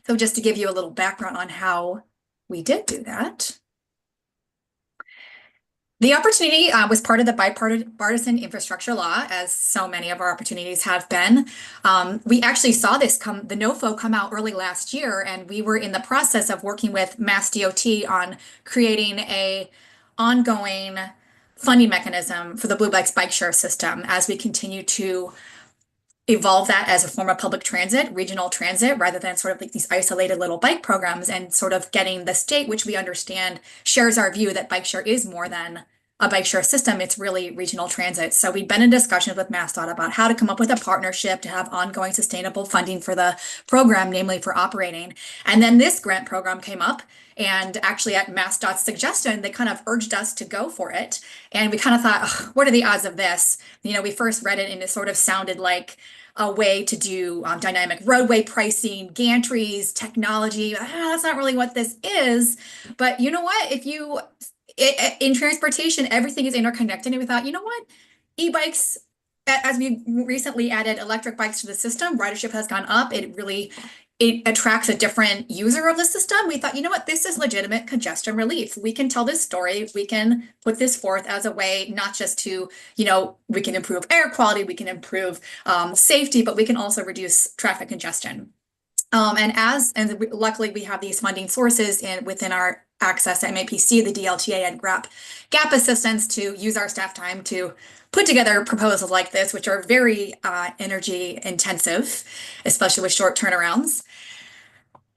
L: So just to give you a little background on how we did do that. The opportunity was part of the bipartisan infrastructure law, as so many of our opportunities have been. We actually saw this the NOFO come out early last year, and we were in the process of working with Mass DOT on creating a ongoing funding mechanism for the Blue Bikes bike share system as we continue to evolve that as a form of public transit, regional transit, rather than sort of like these isolated little bike programs, and sort of getting the state, which we understand shares our view that bike share is more than a bike share system, it's really regional transit. So we've been in discussions with MassDOT about how to come up with a partnership to have ongoing sustainable funding for the program, namely for operating. And then this grant program came up, and actually at MassDOT's suggestion, they kind of urged us to go for it. And we kind of thought, what are the odds of this? You know, we first read it and it sort of sounded like a way to do dynamic roadway pricing, gantries, technology. That's not really what this is. But you know what? In transportation, everything is interconnected. And we thought, you know what? E-bikes, as we recently added electric bikes to the system, ridership has gone up. It attracts a different user of the system. We thought, you know what, this is legitimate congestion relief. We can tell this story. We can put this forth as a way, not just to, you know, we can improve air quality, we can improve safety, but we can also reduce traffic congestion. Luckily we have these funding sources within our access at MAPC, the DLTA and GAP assistance to use our staff time to put together proposals like this, which are very energy intensive, especially with short turnarounds.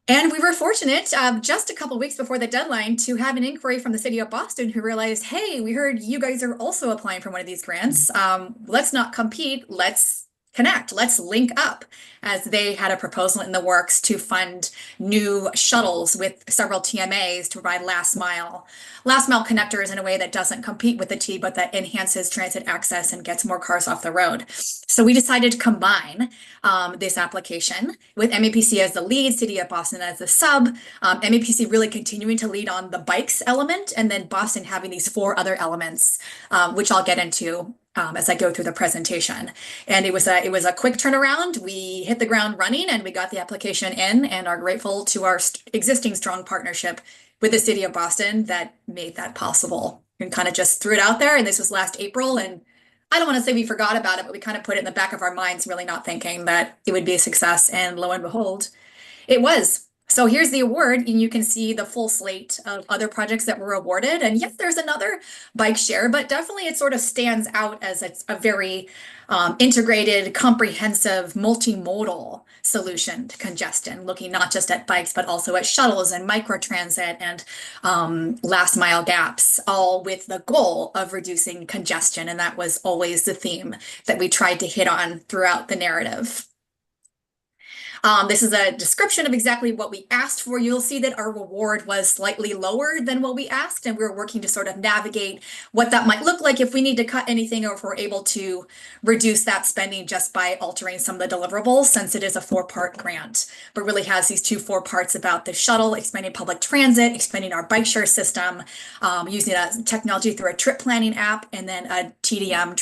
L: And we were fortunate just a couple weeks before the deadline to have an inquiry from the city of Boston who realized, hey, we heard you guys are also applying for one of these grants. Let's not compete, let's connect, let's link up, as they had a proposal in the works to fund new shuttles with several TMAs to provide last mile connectors in a way that doesn't compete with the T, but that enhances transit access and gets more cars off the road. So we decided to combine this application with MAPC as the lead, City of Boston as the sub, MAPC really continuing to lead on the bikes element, and then Boston having these 4 other elements, which I'll get into as I go through the presentation. And it was a quick turnaround. We hit the ground running and we got the application in, and are grateful to our existing strong partnership with the City of Boston that made that possible, and kind of just threw it out there. And this was last April, and I don't want to say we forgot about it, but we kind of put it in the back of our minds, really not thinking that it would be a success. And lo and behold, it was. So here's the award, and you can see the full slate of other projects that were awarded. And yes, there's another bike share, but definitely it sort of stands out as a very integrated, comprehensive, multimodal solution to congestion, looking not just at bikes, but also at shuttles and microtransit and last mile gaps, all with the goal of reducing congestion. And that was always the theme that we tried to hit on throughout the narrative. This is a description of exactly what we asked for. You'll see that our reward was slightly lower than what we asked, and we were working to sort of navigate what that might look like if we need to cut anything, or if we're able to reduce that spending just by altering some of the deliverables, since it is a 4-part grant, but really has these 4 parts about the shuttle, expanding public transit, expanding our bike share system, using a technology through a trip planning app, and then a TDM,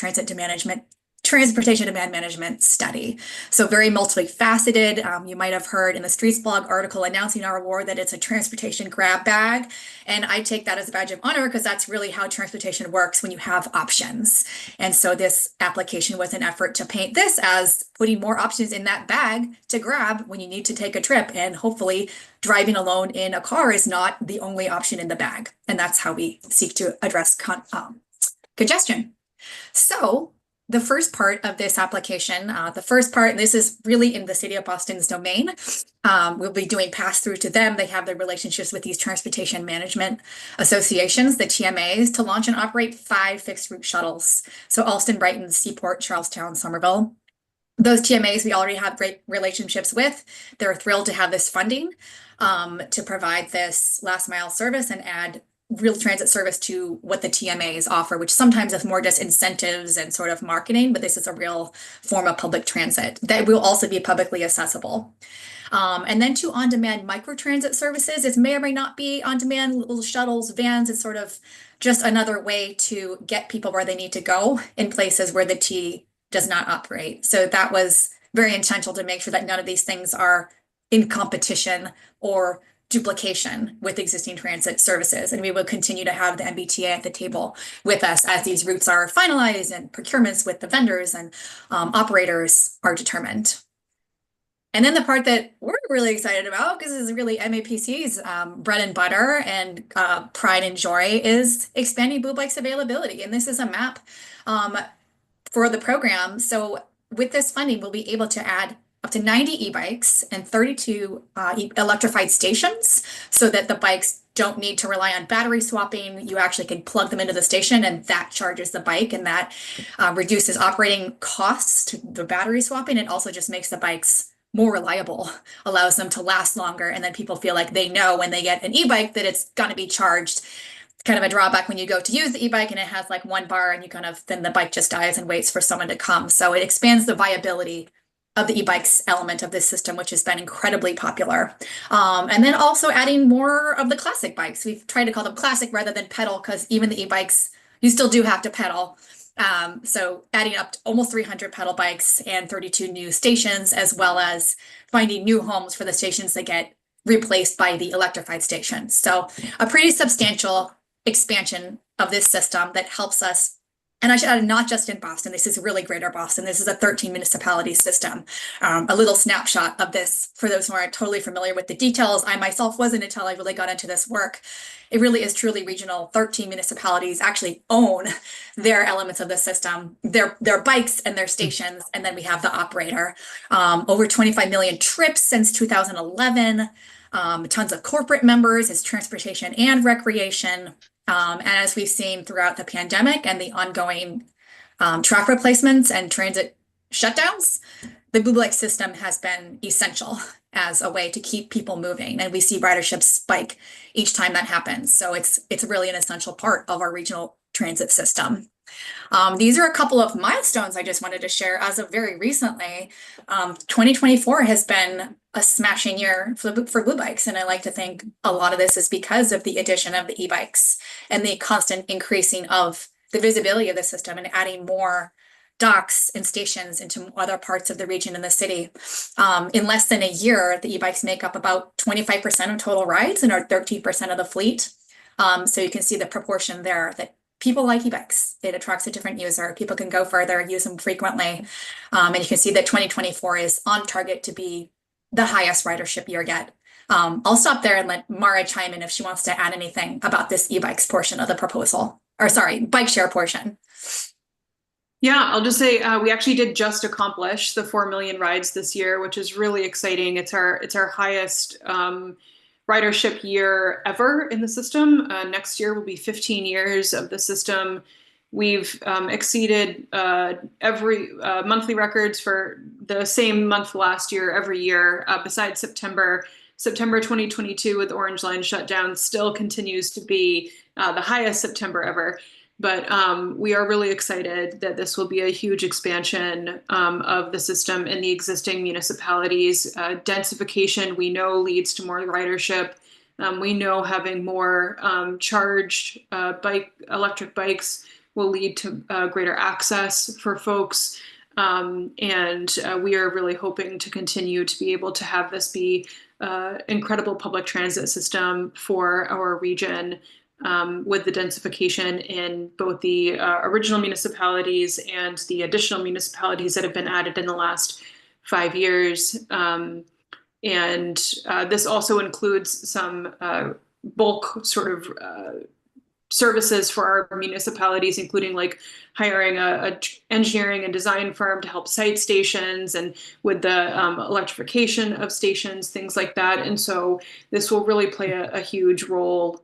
L: transportation demand management study. So very multifaceted. You might have heard in the Streets blog article announcing our award that it's a transportation grab bag. And I take that as a badge of honor, because that's really how transportation works when you have options. And so this application was an effort to paint this as putting more options in that bag to grab when you need to take a trip. And hopefully driving alone in a car is not the only option in the bag. And that's how we seek to address congestion. So the first part of this application, this is really in the City of Boston's domain. We'll be doing pass-through to them. They have their relationships with these transportation management associations, the TMAs, to launch and operate 5 fixed route shuttles. So Alston, Brighton, Seaport, Charlestown, Somerville. Those TMAs we already have great relationships with. They're thrilled to have this funding to provide this last mile service and add real transit service to what the TMAs offer, which sometimes is more just incentives and sort of marketing, but this is a real form of public transit that will also be publicly accessible. And then to on-demand microtransit services, it may or may not be on-demand little shuttles, vans. It's sort of just another way to get people where they need to go in places where the T does not operate. So that was very intentional to make sure that none of these things are in competition or duplication with existing transit services. And we will continue to have the MBTA at the table with us as these routes are finalized and procurements with the vendors and operators are determined. And then the part that we're really excited about, because this is really MAPC's bread and butter and pride and joy, is expanding Blue Bikes availability. And this is a map for the program. So with this funding, we'll be able to add up to 90 e-bikes and 32 electrified stations so that the bikes don't need to rely on battery swapping. You actually can plug them into the station and that charges the bike, and that reduces operating costs to the battery swapping. It also just makes the bikes more reliable, allows them to last longer, and then people feel like they know when they get an e-bike that it's going to be charged. Kind of a drawback when you go to use the e-bike and it has like one bar and then the bike just dies and waits for someone to come. So it expands the viability of the e-bikes element of this system, which has been incredibly popular. And then also adding more of the classic bikes. We've tried to call them classic rather than pedal, because even the e-bikes, you still do have to pedal. So adding up to almost 300 pedal bikes and 32 new stations, as well as finding new homes for the stations that get replaced by the electrified stations. So a pretty substantial expansion of this system that helps us. And I should add, not just in Boston, this is really greater Boston. This is a 13 municipality system. A little snapshot of this for those who aren't totally familiar with the details. I myself wasn't until I really got into this work. It really is truly regional. 13 municipalities actually own their elements of the system, their bikes and their stations, and then we have the operator. Over 25 million trips since 2011. Tons of corporate members, it's transportation and recreation. And as we've seen throughout the pandemic and the ongoing track replacements and transit shutdowns, the Blue Bike system has been essential as a way to keep people moving. And we see ridership spike each time that happens. So it's really an essential part of our regional transit system. These are a couple of milestones I just wanted to share as of very recently. 2024 has been a smashing year for Blue Bikes. And I like to think a lot of this is because of the addition of the e-bikes and the constant increasing of the visibility of the system and adding more docks and stations into other parts of the region and the city. In less than a year, the e-bikes make up about 25% of total rides and are 13% of the fleet. So you can see the proportion there that people like e-bikes. It attracts a different user. People can go further, use them frequently. And you can see that 2024 is on target to be the highest ridership year yet. I'll stop there and let Mara chime in if she wants to add anything about this e-bikes portion of the proposal, or sorry, bike share portion.
M: Yeah, I'll just say we actually did just accomplish the 4 million rides this year, which is really exciting. It's our highest ridership year ever in the system. Next year will be 15 years of the system. We've exceeded every monthly records for the same month last year, every year, besides September. September 2022 with Orange Line shutdown still continues to be the highest September ever. But we are really excited that this will be a huge expansion of the system in the existing municipalities. Densification, we know, leads to more ridership. We know having more charged electric bikes will lead to greater access for folks. And we are really hoping to continue to be able to have this be incredible public transit system for our region, with the densification in both the original municipalities and the additional municipalities that have been added in the last 5 years. And this also includes some bulk sort of services for our municipalities, including like hiring a engineering and design firm to help site stations and with the electrification of stations, things like that. And so this will really play a huge role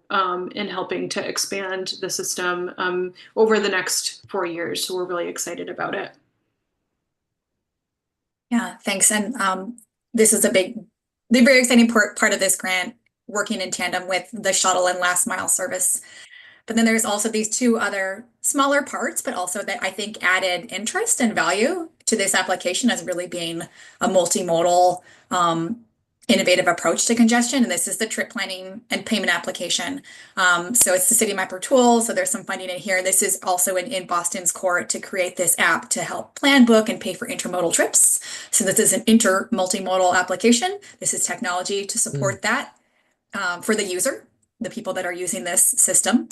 M: in helping to expand the system over the next 4 years. So we're really excited about it.
L: Yeah, thanks. And this is the very exciting part of this grant, working in tandem with the shuttle and last mile service. But then there's also these two other smaller parts, but also that I think added interest and value to this application as really being a multimodal innovative approach to congestion, and this is the trip planning and payment application. So it's the City Mapper tool, so there's some funding in here. This is also in Boston's court to create this app to help plan, book, and pay for intermodal trips. So this is an multimodal application. This is technology to support that for the user, the people that are using this system.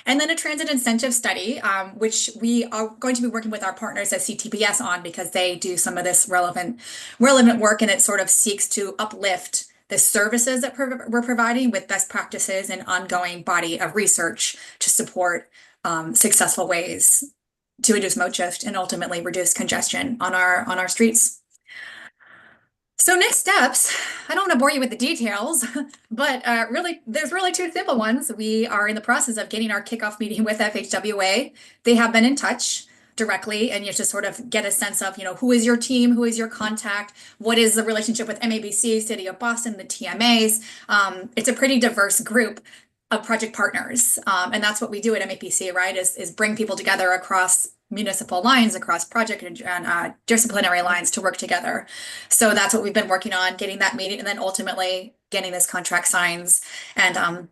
L: And then a transit incentive study, which we are going to be working with our partners at CTPS on because they do some of this relevant work, and it sort of seeks to uplift the services that we're providing with best practices and ongoing body of research to support successful ways to reduce mode shift and ultimately reduce congestion on our streets. So next steps, I don't want to bore you with the details, but there's really two simple ones. We are in the process of getting our kickoff meeting with FHWA. They have been in touch directly, and you just sort of get a sense of, who is your team, who is your contact, what is the relationship with MABC, City of Boston, the TMAs. It's a pretty diverse group of project partners, and that's what we do at MAPC, right? Is bring people together across municipal lines, across project and disciplinary lines to work together. So that's what we've been working on, getting that meeting, and then ultimately getting this contract signs. And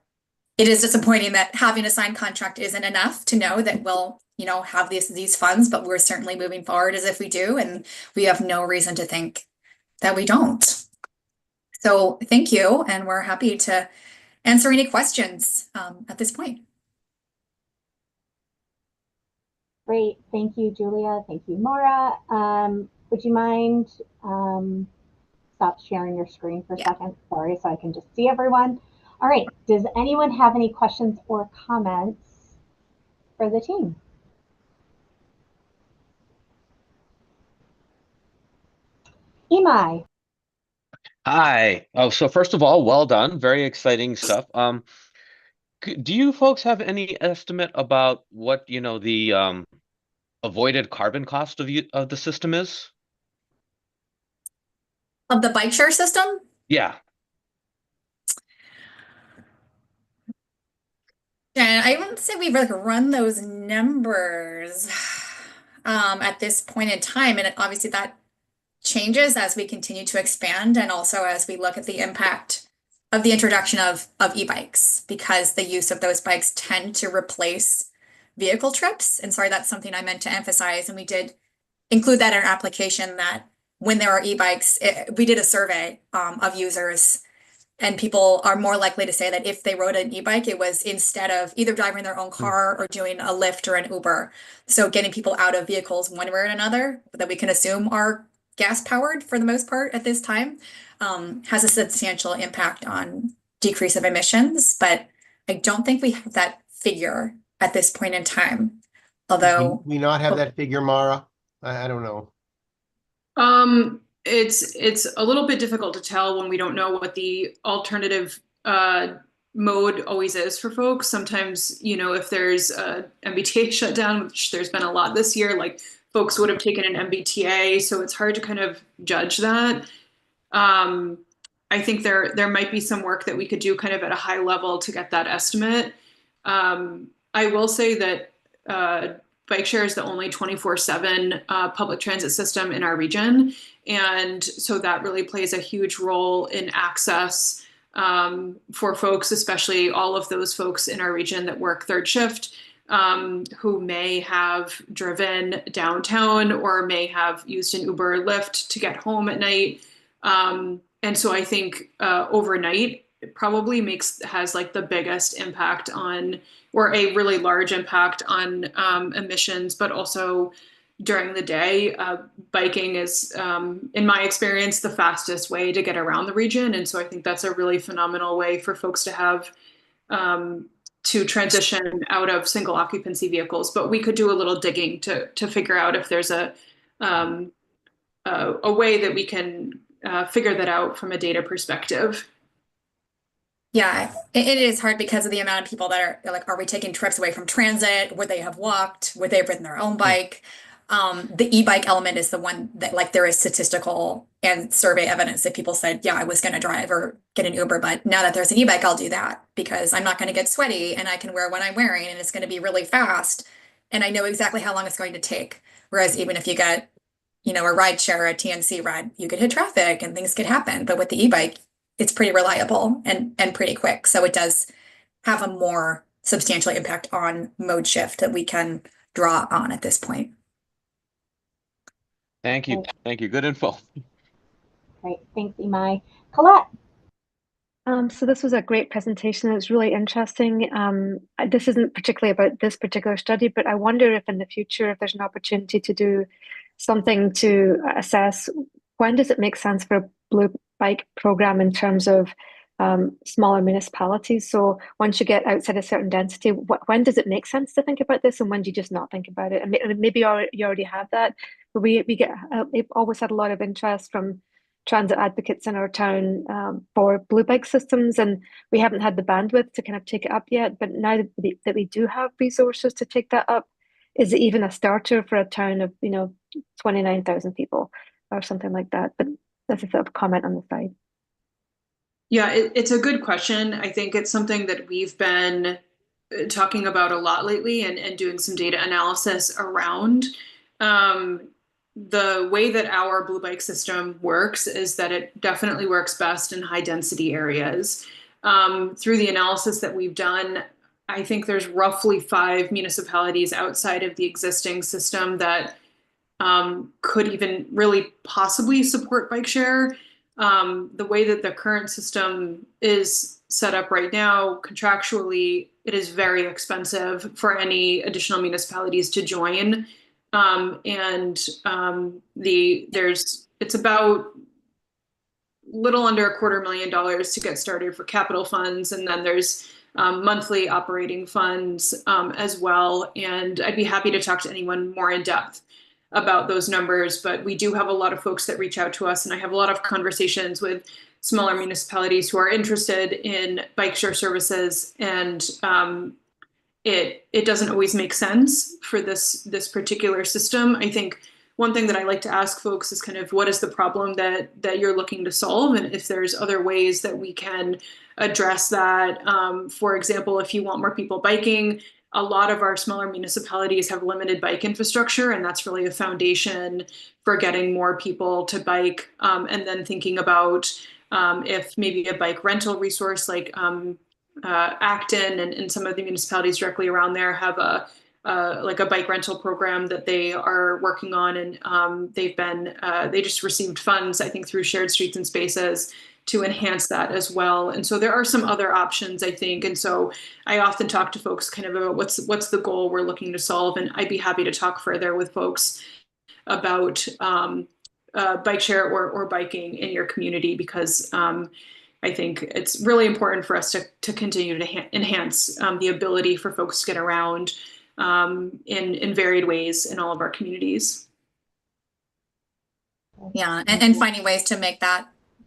L: it is disappointing that having a signed contract isn't enough to know that we'll, have these funds, but we're certainly moving forward as if we do, and we have no reason to think that we don't. So thank you, and we're happy to answer any questions at this point.
B: Great. Thank you, Julia. Thank you, Maura. Would you mind stop sharing your screen for a second? Sorry, so I can just see everyone. All right. Does anyone have any questions or comments for the team? Imai.
N: Hi. Oh, so first of all, well done. Very exciting stuff. Do you folks have any estimate about what, the avoided carbon cost of the system is?
L: Of the bike share system?
N: Yeah.
L: And I wouldn't say we've run those numbers at this point in time, and obviously that changes as we continue to expand, and also as we look at the impact of the introduction of e-bikes, because the use of those bikes tend to replace vehicle trips. And sorry, that's something I meant to emphasize. And we did include that in our application, that when there are e-bikes, we did a survey of users, and people are more likely to say that if they rode an e-bike, it was instead of either driving their own car or doing a Lyft or an Uber. So getting people out of vehicles one way or another that we can assume are gas powered for the most part at this time has a substantial impact on decrease of emissions. But I don't think we have that figure at this point in time. Although
G: we not have that figure, Mara? I don't know.
M: It's a little bit difficult to tell when we don't know what the alternative mode always is for folks. Sometimes, if there's a MBTA shutdown, which there's been a lot this year, like folks would have taken an MBTA, so it's hard to kind of judge that. I think there might be some work that we could do kind of at a high level to get that estimate. I will say that bike share is the only 24/7 public transit system in our region. And so that really plays a huge role in access for folks, especially all of those folks in our region that work third shift, who may have driven downtown or may have used an Uber or Lyft to get home at night. And so I think overnight, it probably has like the biggest impact on, or a really large impact on emissions, but also during the day, biking is, in my experience, the fastest way to get around the region. And so I think that's a really phenomenal way for folks to have to transition out of single occupancy vehicles. But we could do a little digging to figure out if there's a way that we can figure that out from a data perspective.
L: Yeah, it is hard because of the amount of people that are like, are we taking trips away from transit? Would they have walked? Would they have ridden their own bike? The e-bike element is the one that, like, there is statistical and survey evidence that people said, yeah, I was going to drive or get an Uber, but now that there's an e-bike, I'll do that because I'm not going to get sweaty and I can wear what I'm wearing and it's going to be really fast and I know exactly how long it's going to take. Whereas even if you get, you know, a ride share, a TNC ride, you could hit traffic and things could happen. But with the e-bike, it's pretty reliable and pretty quick. So it does have a more substantial impact on mode shift that we can draw on at this point.
N: Thank you. Thank you. Good info.
B: Great. Thanks, Imai. Colette.
O: So this was a great presentation. It was really interesting. This isn't particularly about this particular study, but I wonder if in the future, if there's an opportunity to do something to assess when does it make sense for a blue bike program in terms of smaller municipalities. So once you get outside a certain density, when does it make sense to think about this, and when do you just not think about it? And maybe you already have that, but we've always had a lot of interest from transit advocates in our town for blue bike systems, and we haven't had the bandwidth to kind of take it up yet. But now that we do have resources to take that up, is it even a starter for a town of 29,000 people or something like that? But that's a sort of comment on the side.
M: Yeah, it's a good question. I think it's something that we've been talking about a lot lately and doing some data analysis around. The way that our blue bike system works is that it definitely works best in high density areas. Through the analysis that we've done, I think there's roughly 5 municipalities outside of the existing system that could even really possibly support bike share. The way that the current system is set up right now, contractually, it is very expensive for any additional municipalities to join. It's about little under $250,000 to get started for capital funds, and then there's monthly operating funds as well. And I'd be happy to talk to anyone more in depth about those numbers, but we do have a lot of folks that reach out to us, and I have a lot of conversations with smaller municipalities who are interested in bike share services, and it doesn't always make sense for this particular system. I think one thing that I like to ask folks is kind of what is the problem that you're looking to solve, and if there's other ways that we can address that. For example, if you want more people biking, a lot of our smaller municipalities have limited bike infrastructure, and that's really a foundation for getting more people to bike. And then thinking about if maybe a bike rental resource like Acton and some of the municipalities directly around there have a bike rental program that they are working on, and they just received funds, I think, through Shared Streets and Spaces to enhance that as well. And so there are some other options, I think. And so I often talk to folks kind of about what's the goal we're looking to solve, and I'd be happy to talk further with folks about bike share or biking in your community, because I think it's really important for us to continue to enhance the ability for folks to get around in varied ways in all of our communities.
L: Yeah, and finding ways to make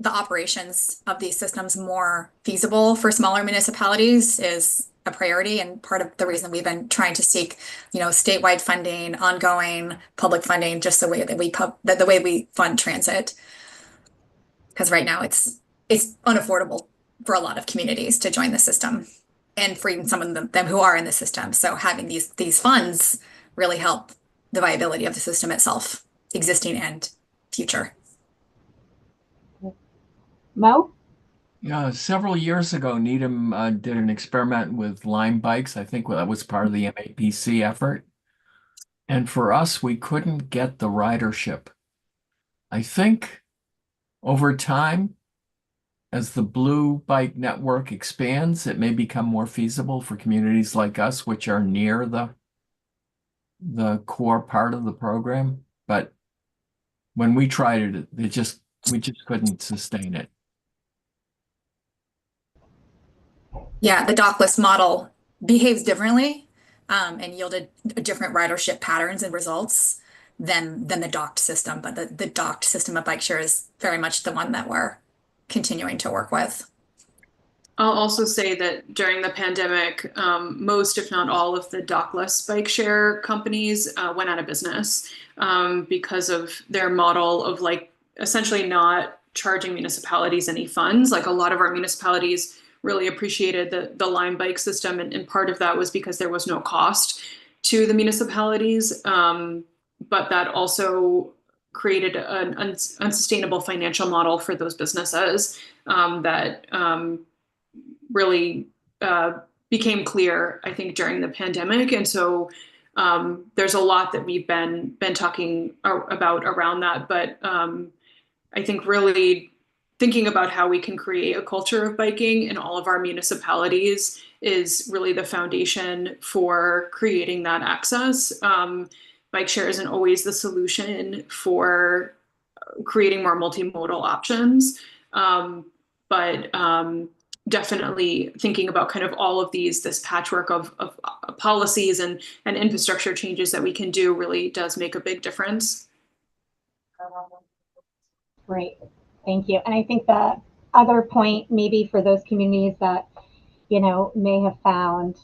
L: the operations of these systems more feasible for smaller municipalities is a priority, and part of the reason we've been trying to seek, statewide funding, ongoing public funding, just the way we fund transit. Because right now it's unaffordable for a lot of communities to join the system, and for even some of them who are in the system. So having these funds really help the viability of the system itself, existing and future.
B: Mo?
D: Yeah, several years ago, Needham did an experiment with Lime bikes. I think that was part of the MAPC effort. And for us, we couldn't get the ridership. I think over time, as the Blue Bike network expands, it may become more feasible for communities like us, which are near the core part of the program. But when we tried it, we just couldn't sustain it.
L: Yeah, the dockless model behaves differently and yielded different ridership patterns and results than the docked system. But the docked system of bike share is very much the one that we're continuing to work with.
M: I'll also say that during the pandemic, most, if not all, of the dockless bike share companies went out of business because of their model of essentially not charging municipalities any funds. Like a lot of our municipalities really appreciated the Lime bike system, and part of that was because there was no cost to the municipalities. But that also created an unsustainable financial model for those businesses that really became clear, I think, during the pandemic. And so there's a lot that we've been talking about around that. But I think really thinking about how we can create a culture of biking in all of our municipalities is really the foundation for creating that access. Bike share isn't always the solution for creating more multimodal options, but definitely thinking about kind of all of this patchwork of policies and infrastructure changes that we can do really does make a big difference.
B: Great, thank you. And I think the other point, maybe for those communities that, you know, may have found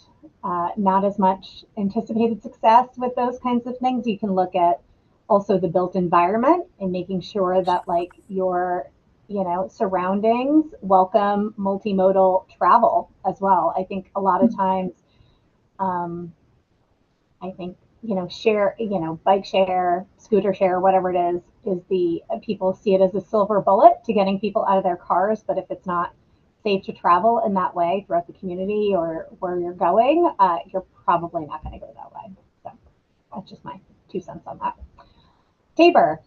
B: not as much anticipated success with those kinds of things, you can look at also the built environment and making sure that like your, you know, surroundings welcome multimodal travel as well. I think a lot of times, I think, you know, share, you know, bike share, scooter share, whatever it is the people see it as a silver bullet to getting people out of their cars. But if it's not safe to travel in that way throughout the community or where you're going, you're probably not going to go that way. So that's just my 2 cents on that. Tabor.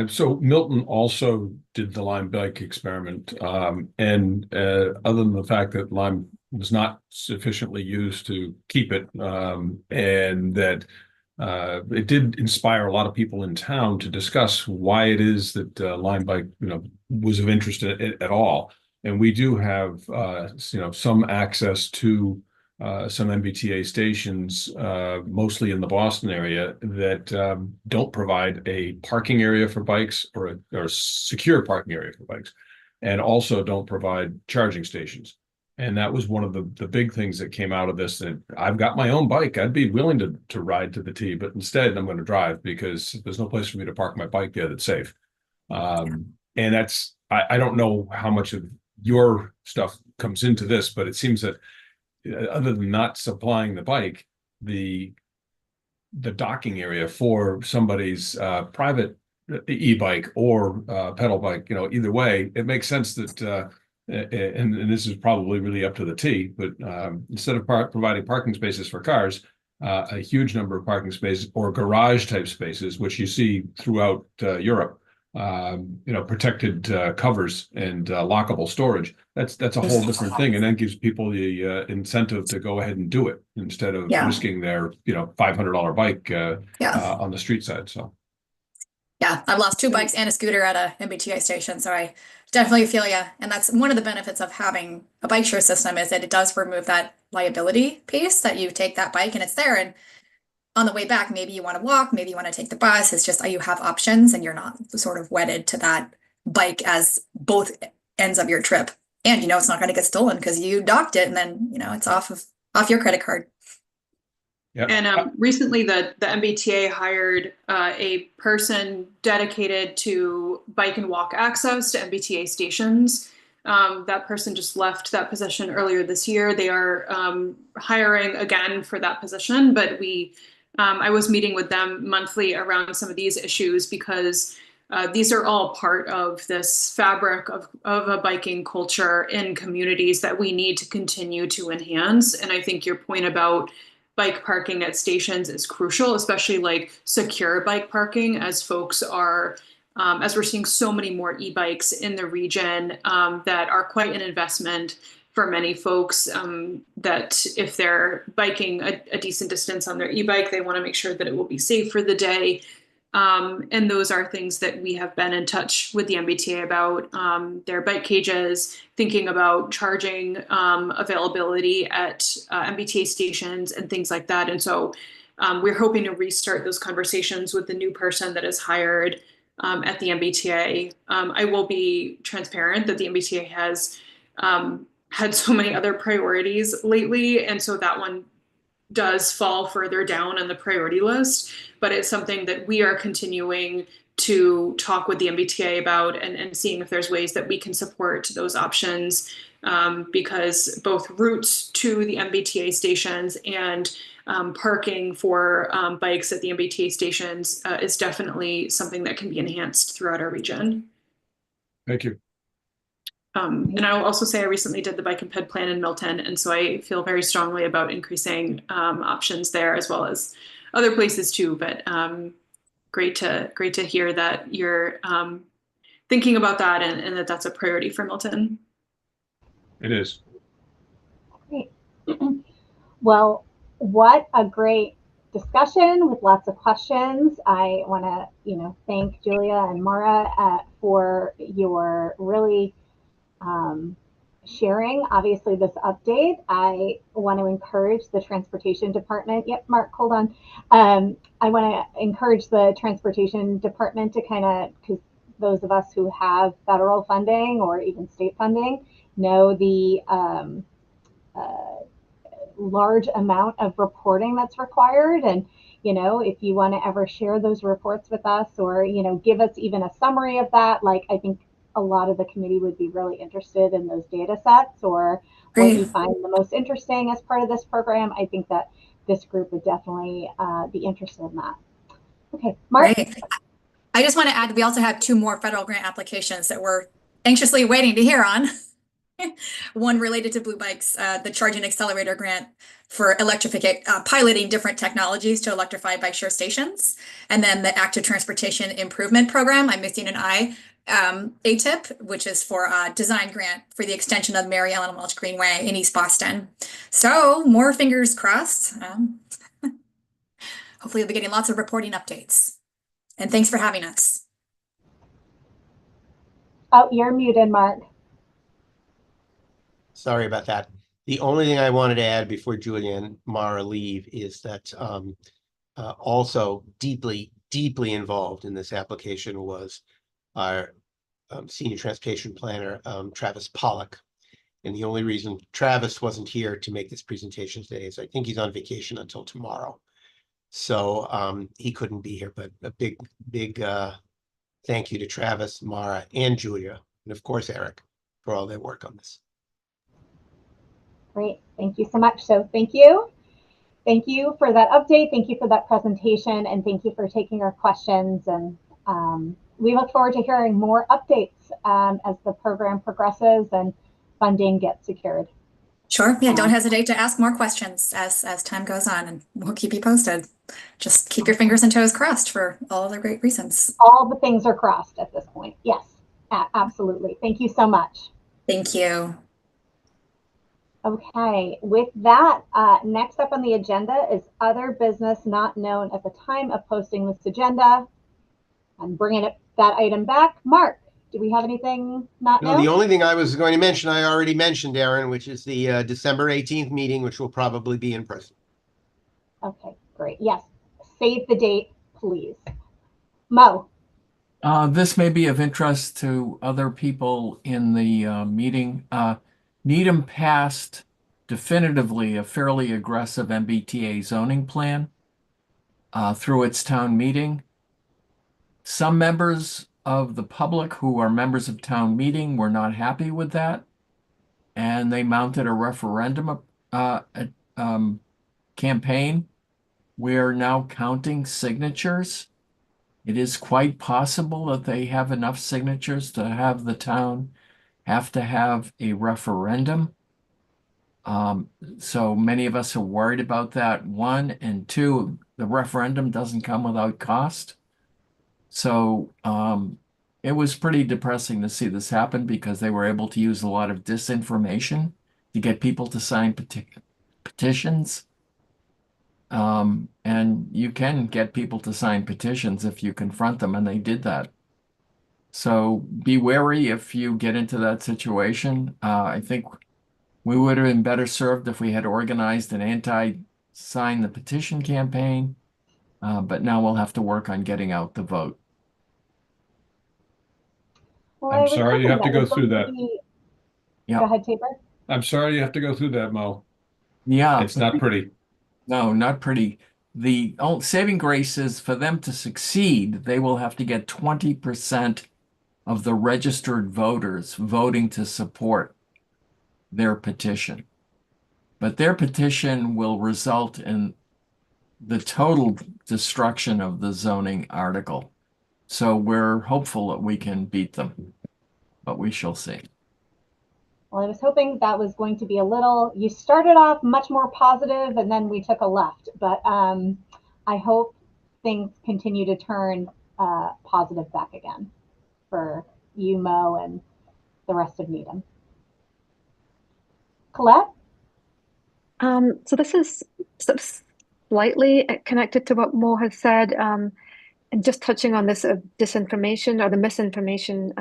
H: So Milton also did the Lime bike experiment, and other than the fact that Lime was not sufficiently used to keep it, and that it did inspire a lot of people in town to discuss why it is that Lime bike, you know, was of interest at all. And we do have, you know, some access to some MBTA stations, mostly in the Boston area, that don't provide a parking area for bikes or a secure parking area for bikes, and also don't provide charging stations. And that was one of the big things that came out of this. That I've got my own bike. I'd be willing to ride to the T, but instead I'm going to drive because there's no place for me to park my bike there that's safe. And that's, I don't know how much of your stuff comes into this, but it seems that other than not supplying the bike, the docking area for somebody's private e-bike or pedal bike, you know, either way, it makes sense that and this is probably really up to the T, but instead of providing parking spaces for cars, a huge number of parking spaces or garage type spaces, which you see throughout Europe, you know, protected covers and lockable storage. That's a whole different thing, and then gives people the incentive to go ahead and do it instead of risking their, you know, $500 bike on the street side. So.
L: Yeah, I've lost 2 bikes and a scooter at a MBTA station, so I definitely feel you. And that's one of the benefits of having a bike share system is that it does remove that liability piece that you take that bike and it's there. And on the way back, maybe you want to walk, maybe you want to take the bus. It's just you have options and you're not sort of wedded to that bike as both ends of your trip. And you know it's not going to get stolen because you docked it and then, you know, it's off your credit card.
H: Yep.
M: And recently the MBTA hired a person dedicated to bike and walk access to MBTA stations. That person just left that position earlier this year. They are hiring again for that position, but I was meeting with them monthly around some of these issues because these are all part of this fabric of a biking culture in communities that we need to continue to enhance. And I think your point about bike parking at stations is crucial, especially like secure bike parking, as folks are, as we're seeing so many more e-bikes in the region that are quite an investment for many folks, that if they're biking a decent distance on their e-bike, they want to make sure that it will be safe for the day. And those are things that we have been in touch with the MBTA about, their bike cages, thinking about charging availability at MBTA stations and things like that. And so we're hoping to restart those conversations with the new person that is hired at the MBTA. I will be transparent that the MBTA has had so many other priorities lately, and so that one does fall further down on the priority list, but it's something that we are continuing to talk with the MBTA about and seeing if there's ways that we can support those options, because both routes to the MBTA stations and parking for bikes at the MBTA stations is definitely something that can be enhanced throughout our region.
H: Thank you.
M: And I will also say I recently did the bike and ped plan in Milton, and so I feel very strongly about increasing options there as well as other places too. But great to hear that you're thinking about that and that that's a priority for Milton.
H: It is.
B: Great. Well, what a great discussion with lots of questions. I want to, thank Julia and Mara for your really sharing, obviously, this update. I want to encourage the transportation department. Yep, Mark, hold on. I want to encourage the transportation department to because those of us who have federal funding or even state funding know the large amount of reporting that's required. And, if you want to ever share those reports with us or, give us even a summary of that, I think a lot of the committee would be really interested in those data sets or what you find the most interesting as part of this program. I think that this group would definitely be interested in that. Okay, Mark.
L: Great. I just want to add, we also have 2 more federal grant applications that we're anxiously waiting to hear on. One related to Blue Bikes, the Charging Accelerator Grant for piloting different technologies to electrify bike share stations. And then the Active Transportation Improvement Program, I'm missing an I, ATIP, which is for a design grant for the extension of Mary Ellen Welch Greenway in East Boston. So more fingers crossed. Hopefully we'll be getting lots of reporting updates. And thanks for having us.
B: Oh, you're muted, Mark.
G: Sorry about that. The only thing I wanted to add before Julia and Mara leave is that also deeply involved in this application was our senior transportation planner, Travis Pollock. And the only reason Travis wasn't here to make this presentation today is I think he's on vacation until tomorrow. So he couldn't be here, but a big thank you to Travis, Mara, and Julia, and of course, Eric, for all their work on this.
B: Great, thank you so much. So thank you. Thank you for that update. Thank you for that presentation, and thank you for taking our questions. And we look forward to hearing more updates as the program progresses and funding gets secured.
L: Sure. Yeah, don't hesitate to ask more questions as time goes on, and we'll keep you posted. Just keep your fingers and toes crossed for all the great reasons.
B: All the things are crossed at this point. Yes, absolutely. Thank you so much.
L: Thank you.
B: Okay, with that, next up on the agenda is other business not known at the time of posting this agenda. I'm bringing that item back. Mark, do we have anything not known?
G: No, the only thing I was going to mention, I already mentioned, Aaron, which is the December 18th meeting, which will probably be in person.
B: Okay, great. Yes, save the date, please. Mo.
D: This may be of interest to other people in the meeting. Needham passed definitively a fairly aggressive MBTA zoning plan through its town meeting. Some members of the public who are members of town meeting were not happy with that, and they mounted a referendum campaign. We're now counting signatures. It is quite possible that they have enough signatures to have the town have to have a referendum. So many of us are worried about that, 1, and 2, the referendum doesn't come without cost. So it was pretty depressing to see this happen because they were able to use a lot of disinformation to get people to sign petitions. And you can get people to sign petitions if you confront them, and they did that. So be wary if you get into that situation. I think we would have been better served if we had organized an anti-sign the petition campaign, but now we'll have to work on getting out the vote.
B: Well,
H: I'm sorry you have to go through that.
B: Go ahead, Tabor.
H: I'm sorry you have to go through that, Mo.
D: Yeah.
H: It's not pretty.
D: No, not pretty. The saving grace is for them to succeed, they will have to get 20% of the registered voters voting to support their petition. But their petition will result in the total destruction of the zoning article. So we're hopeful that we can beat them, but we shall see.
B: Well, I was hoping that was going to be a little, you started off much more positive and then we took a left, but I hope things continue to turn positive back again for you, Mo, and the rest of Needham. Colette?
O: So this is sort of slightly connected to what Mo has said, and just touching on this disinformation or the misinformation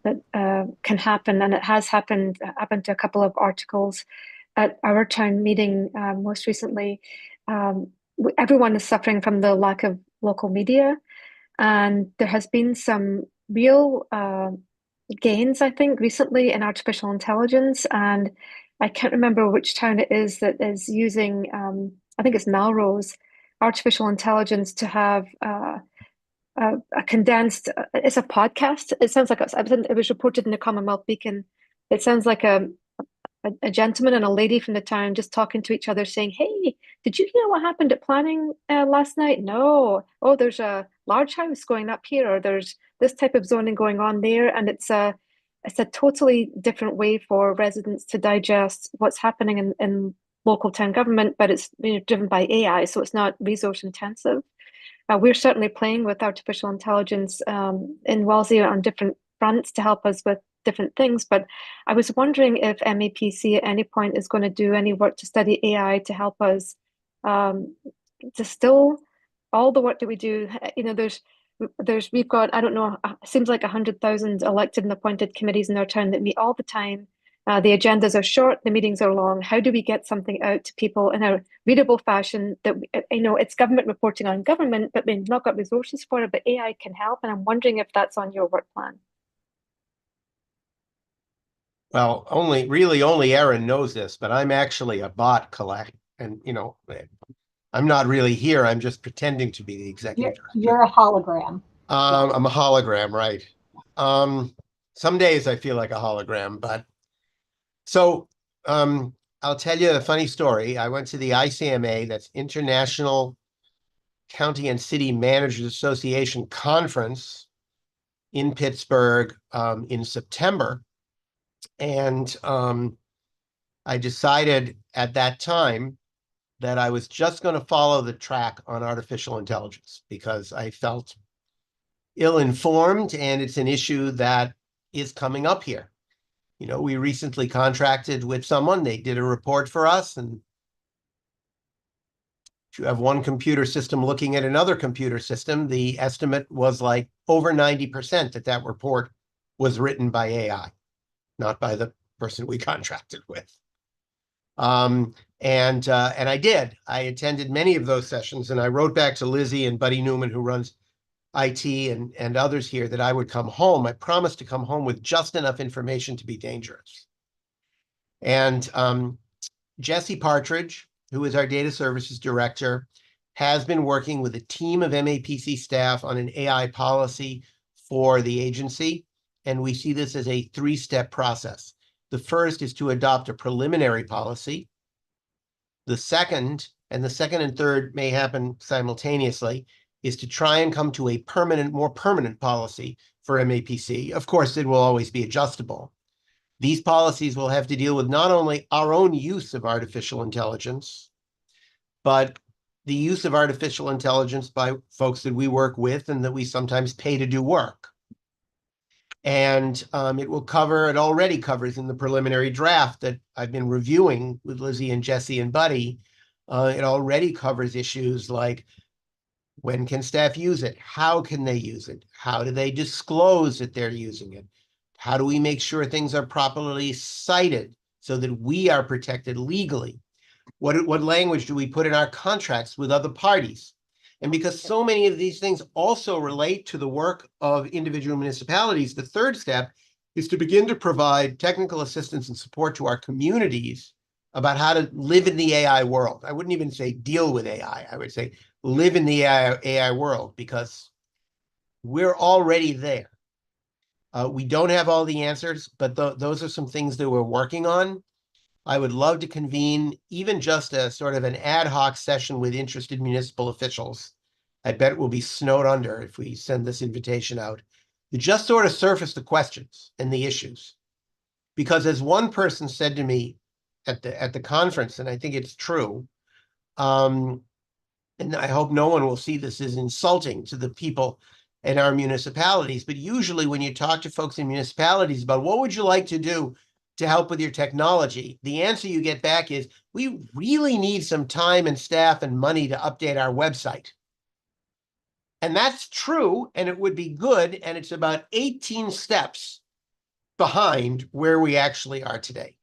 O: that can happen, and it has happened to a couple of articles at our town meeting most recently. Everyone is suffering from the lack of local media, and there has been some real gains, I think, recently in artificial intelligence, and I can't remember which town it is that is using, I think it's Melrose, artificial intelligence to have a condensed, it's a podcast. It sounds like it was reported in the Commonwealth Beacon. It sounds like a gentleman and a lady from the town just talking to each other saying, hey, did you hear what happened at planning last night? No. Oh, there's a large house going up here, or there's this type of zoning going on there. And it's a totally different way for residents to digest what's happening in local town government, but it's driven by AI, so it's not resource intensive. We're certainly playing with artificial intelligence in Wellesley on different fronts to help us with different things, but I was wondering if MAPC at any point is going to do any work to study AI to help us distill all the work that we do. We've got, I don't know, it seems like 100,000 elected and appointed committees in our town that meet all the time. The agendas are short, the meetings are long. How do we get something out to people in a readable fashion that, it's government reporting on government, but we've not got resources for it, but AI can help. And I'm wondering if that's on your work plan.
G: Well, only Erin knows this, but I'm actually a bot, Colette. And, I'm not really here. I'm just pretending to be the executive director.
B: You're a hologram.
G: I'm a hologram, right? Some days I feel like a hologram, but so I'll tell you a funny story. I went to the ICMA, that's International County and City Managers Association conference in Pittsburgh in September. And I decided at that time that I was just going to follow the track on artificial intelligence because I felt ill-informed, and it's an issue that is coming up here. We recently contracted with someone. They did a report for us, and if you have one computer system looking at another computer system, the estimate was like over 90% that report was written by AI, not by the person we contracted with. And I did. I attended many of those sessions, and I wrote back to Lizzie and Buddy Newman, who runs IT, and others here, that I would come home. I promised to come home with just enough information to be dangerous. And Jesse Partridge, who is our data services director, has been working with a team of MAPC staff on an AI policy for the agency. And we see this as a three-step process. The first is to adopt a preliminary policy. The second and third may happen simultaneously, is to try and come to a more permanent policy for MAPC. Of course, it will always be adjustable. These policies will have to deal with not only our own use of artificial intelligence, but the use of artificial intelligence by folks that we work with and that we sometimes pay to do work. And it already covers in the preliminary draft that I've been reviewing with Lizzie and Jesse and Buddy. It already covers issues like, when can staff use it? How can they use it? How do they disclose that they're using it? How do we make sure things are properly cited so that we are protected legally? What language do we put in our contracts with other parties? And because so many of these things also relate to the work of individual municipalities, the third step is to begin to provide technical assistance and support to our communities about how to live in the AI world. I wouldn't even say deal with AI. I would say live in the AI world, because we're already there. We don't have all the answers, but those are some things that we're working on. I would love to convene even just a sort of an ad hoc session with interested municipal officials. I bet it will be snowed under if we send this invitation out. To just sort of surface the questions and the issues. Because as one person said to me at the conference, and I think it's true, and I hope no one will see this as insulting to the people in our municipalities, but usually when you talk to folks in municipalities about what would you like to do to help with your technology, the answer you get back is, we really need some time and staff and money to update our website. And that's true, and it would be good, and it's about 18 steps behind where we actually are today.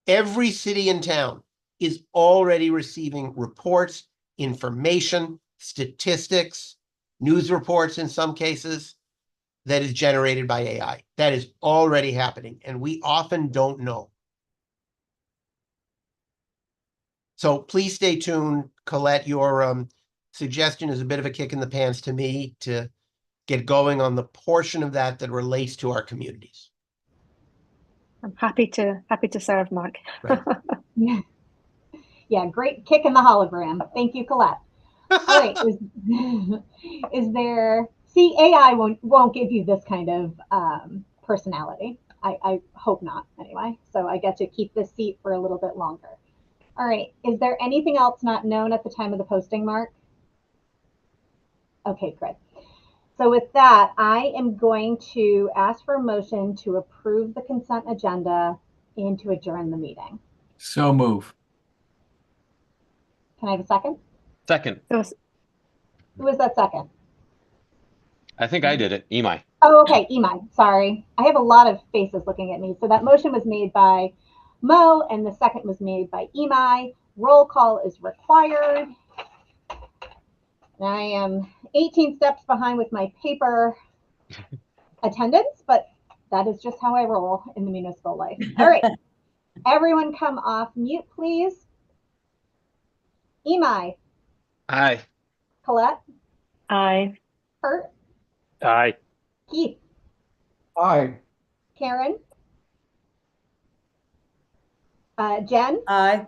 G: Every city and town is already receiving reports, information, statistics, news reports in some cases, that is generated by AI. That is already happening, and we often don't know. So please stay tuned. Colette, your suggestion is a bit of a kick in the pants to me to get going on the portion of that that relates to our communities.
O: I'm happy to serve, Mark.
G: Right.
B: Yeah, great kick in the hologram. Thank you, Colette. All right, is there? See, AI won't give you this kind of personality. I hope not, anyway. So I get to keep this seat for a little bit longer. All right, is there anything else not known at the time of the posting, Mark? Okay, good. So with that, I am going to ask for a motion to approve the consent agenda and to adjourn the meeting.
D: So move.
B: Can I have a second?
N: Second.
B: Who was that second?
N: I think I did it. Imai.
B: Oh, okay, Imai. Sorry. I have a lot of faces looking at me. So that motion was made by Mo, and the second was made by Imai. Roll call is required. And I am 18 steps behind with my paper attendance, but that is just how I roll in the municipal life. All right. Everyone come off mute, please. Imai.
N: Aye.
B: Colette.
O: Aye.
B: Kurt.
P: Aye.
B: Keith.
I: Aye.
B: Karen. Jen.
C: Aye.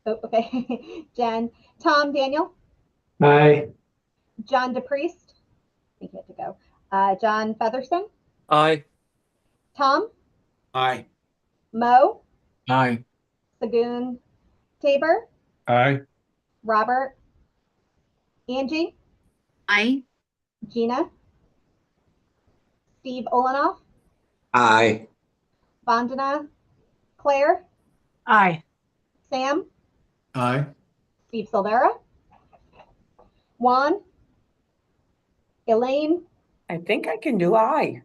B: Oh, okay. Jen. Tom. Daniel.
I: Aye.
B: John DePriest. I think he had to go. John Featherston.
P: Aye.
B: Tom.
P: Aye.
B: Mo.
D: Aye.
B: Sagoon Tabor.
H: Aye.
B: Robert. Angie.
C: Aye.
B: Gina. Steve Olenoff.
F: Aye.
B: Vandana. Claire.
C: Aye.
B: Sam.
E: Aye.
B: Steve Silvera. Juan. Elaine.
C: I think I can do aye.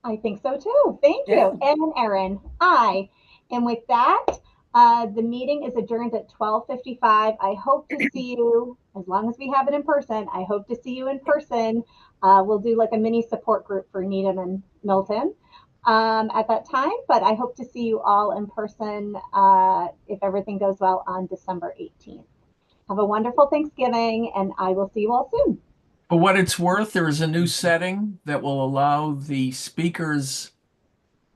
B: I think so too. Thank you.
C: Yeah.
B: And Erin. Aye. And with that, the meeting is adjourned at 12:55. I hope to see you, as long as we have it in person, I hope to see you in person. We'll do like a mini support group for Needham and Milton at that time, but I hope to see you all in person if everything goes well on December 18th. Have a wonderful Thanksgiving, and I will see you all soon.
D: For what it's worth, there is a new setting that will allow the speaker's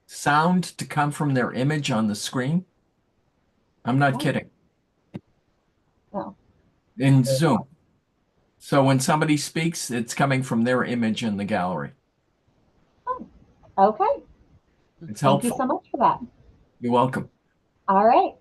D: sound to come from their image on the screen. I'm not kidding.
B: Oh.
D: In Zoom. So when somebody speaks, it's coming from their image in the gallery.
B: Okay.
D: It's
B: Thank you
D: helpful.
B: so much for that.
D: You're welcome.
B: All right.